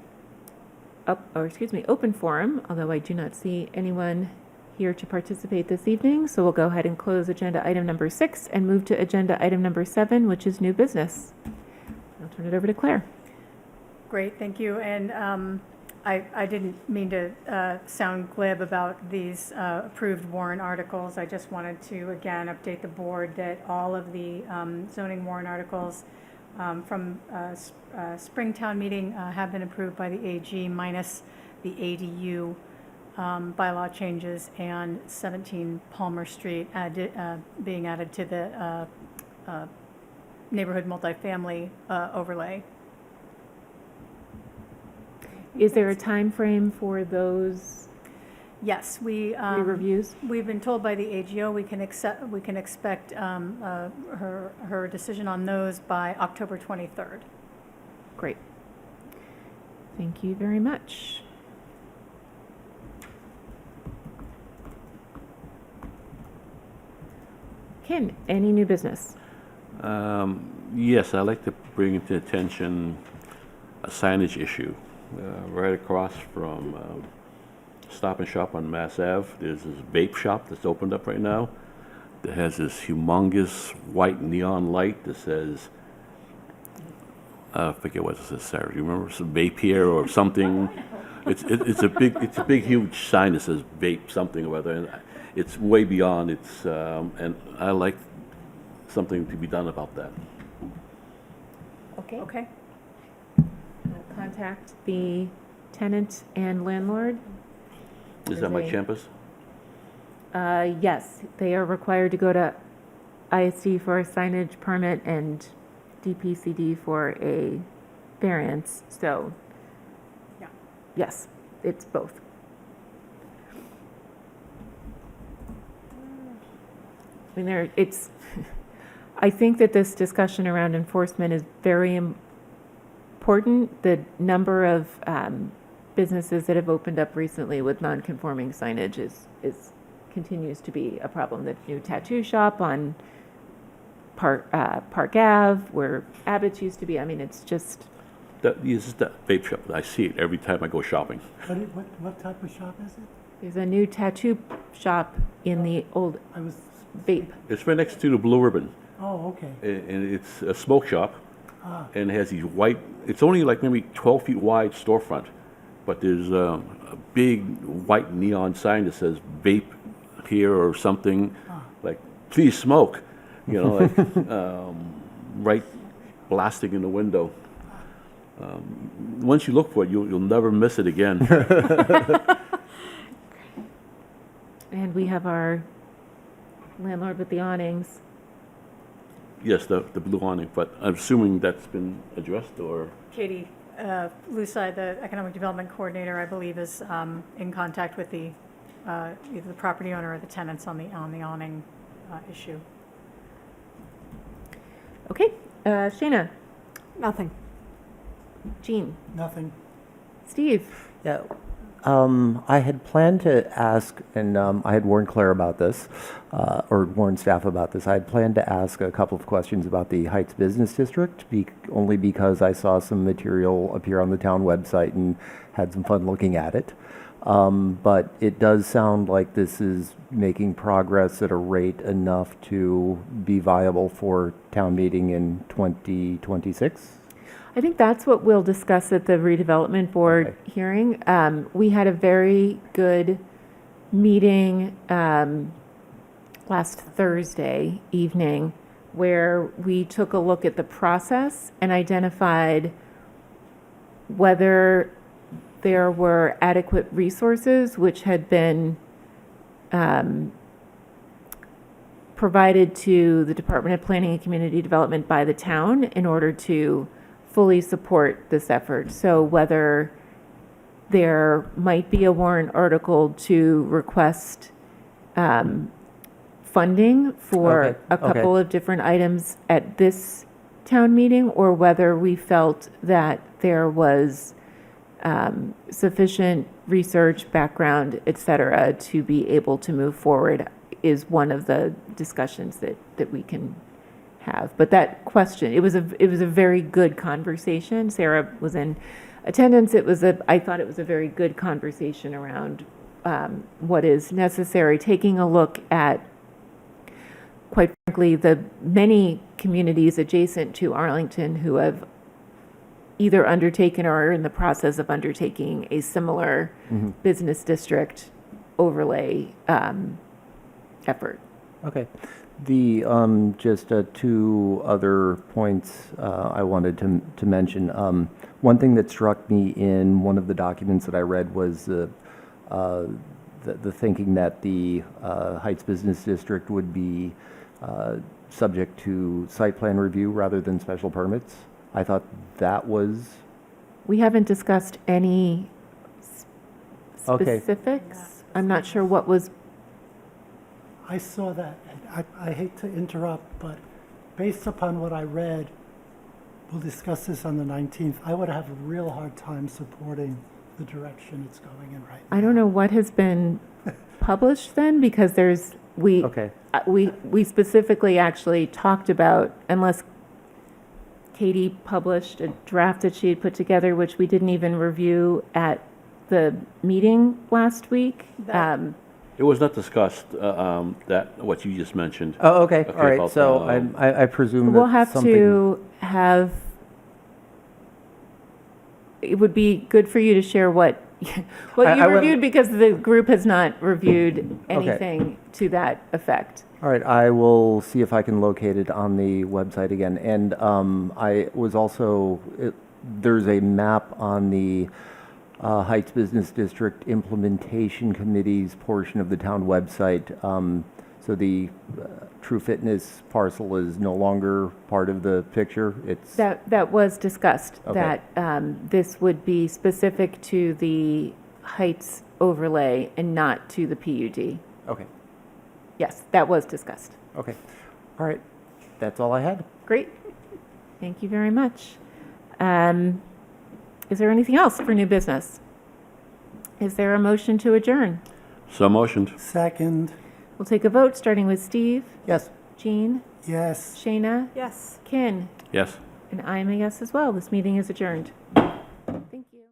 Open forum, although I do not see anyone here to participate this evening. So we'll go ahead and close agenda item number 6 and move to agenda item number 7, which is new business. I'll turn it over to Claire. Great, thank you. And I didn't mean to sound glib about these approved warrant articles. I just wanted to, again, update the board that all of the zoning warrant articles from Springtown meeting have been approved by the AG, minus the ADU bylaw changes and 17 Palmer Street being added to the neighborhood multifamily overlay. Is there a time frame for those Yes, re-reviews? we've been told by the AGO we can expect her decision on those by October 23rd. Great. Thank you very much. Ken, any new business? Yes, I'd like to bring into attention a signage issue. Right across from Stop and Shop on Mass Ave, there's this vape shop that's opened up right now that has this humongous white neon light that says, I forget what it says, Sarah. Do you remember some vape here or something? It's a big huge sign that says vape something or other, and it's way beyond. And I like something to be done about that. Okay. Okay. We'll contact the tenant and landlord. Is that Mike Champus? Yes, they are required to go to ISD for a signage permit and DPCD for a variance, so. Yeah. Yes, it's both. I mean, I think that this discussion around enforcement is very important. The number of businesses that have opened up recently with non-conforming signage continues to be a problem. The new tattoo shop on Park Ave, where Abbott's used to be. I mean, it's just. That is that vape shop. I see it every time I go shopping. What type of shop is it? There's a new tattoo shop in the old vape. It's right next to the Blue Ribbon. Oh, okay. And it's a smoke shop, and it has these white, it's only like maybe 12 feet wide storefront, but there's a big white neon sign that says vape here or something, like, please smoke, right blasting in the window. Once you look for it, you'll never miss it again. And we have our landlord with the awnings. Yes, the blue awning, but I'm assuming that's been addressed, or? Katie Lusai, the Economic Development Coordinator, I believe, is in contact with the either the property owner or the tenants on the awning issue. Okay, Shayna, Nothing. Jean? Nothing. Steve? Yeah, I had planned to ask, and I had warned Claire about this, or warned staff about this. I had planned to ask a couple of questions about the Heights Business District, only because I saw some material appear on the town website and had some fun looking at it. But it does sound like this is making progress at a rate enough to be viable for town meeting in 2026. I think that's what we'll discuss at the redevelopment board Okay. hearing. We had a very good meeting last Thursday evening where we took a look at the process and identified whether there were adequate resources which had been provided to the Department of Planning and Community Development by the town in order to fully support this effort. So whether there might be a warrant article to request funding for Okay, a couple of different items at this town meeting, or whether we felt that there was sufficient research, background, et cetera, to be able to move forward, is one of the discussions that we can have. But that question, it was a very good conversation. Sarah was in attendance. I thought it was a very good conversation around what is necessary, taking a look at, quite frankly, the many communities adjacent to Arlington who have either undertaken or are in the process of undertaking a similar business district overlay effort. Okay. The just two other points I wanted to mention. One thing that struck me in one of the documents that I read was the thinking that the Heights Business District would be subject to site plan review rather than special permits. I thought that was... We haven't discussed any Okay. specifics. I'm not sure what was. I saw that. I hate to interrupt, but based upon what I read, we'll discuss this on the 19th. I would have a real hard time supporting the direction it's going in right now. I don't know what has been published then, because Okay. we specifically actually talked about, unless Katie published a draft that she had put together, which we didn't even review at the meeting last week. It was not discussed, that, what you just mentioned. Oh, okay. Okay, All right. about So the, I presume that We'll have something... to have, it would be good for you to share what you I will- reviewed, because the group has not reviewed anything to that effect. All right, I will see if I can locate it on the website again. And I was also, there's a map on the Heights Business District Implementation Committee's portion of the town website. So the True Fitness parcel is no longer part of the picture. It's, That was discussed, Okay. that this would be specific to the Heights overlay and not to the PUD. okay, Yes, that was discussed. okay. All right, that's all I had. Great. Thank you very much. Is there anything else for new business? Is there a motion to adjourn? So motioned. Second, We'll take a vote, starting with Steve, Yes. Jean, yes. Shayna, Yes. Ken, Yes. and I'm a yes as well. This meeting is adjourned. Thank you.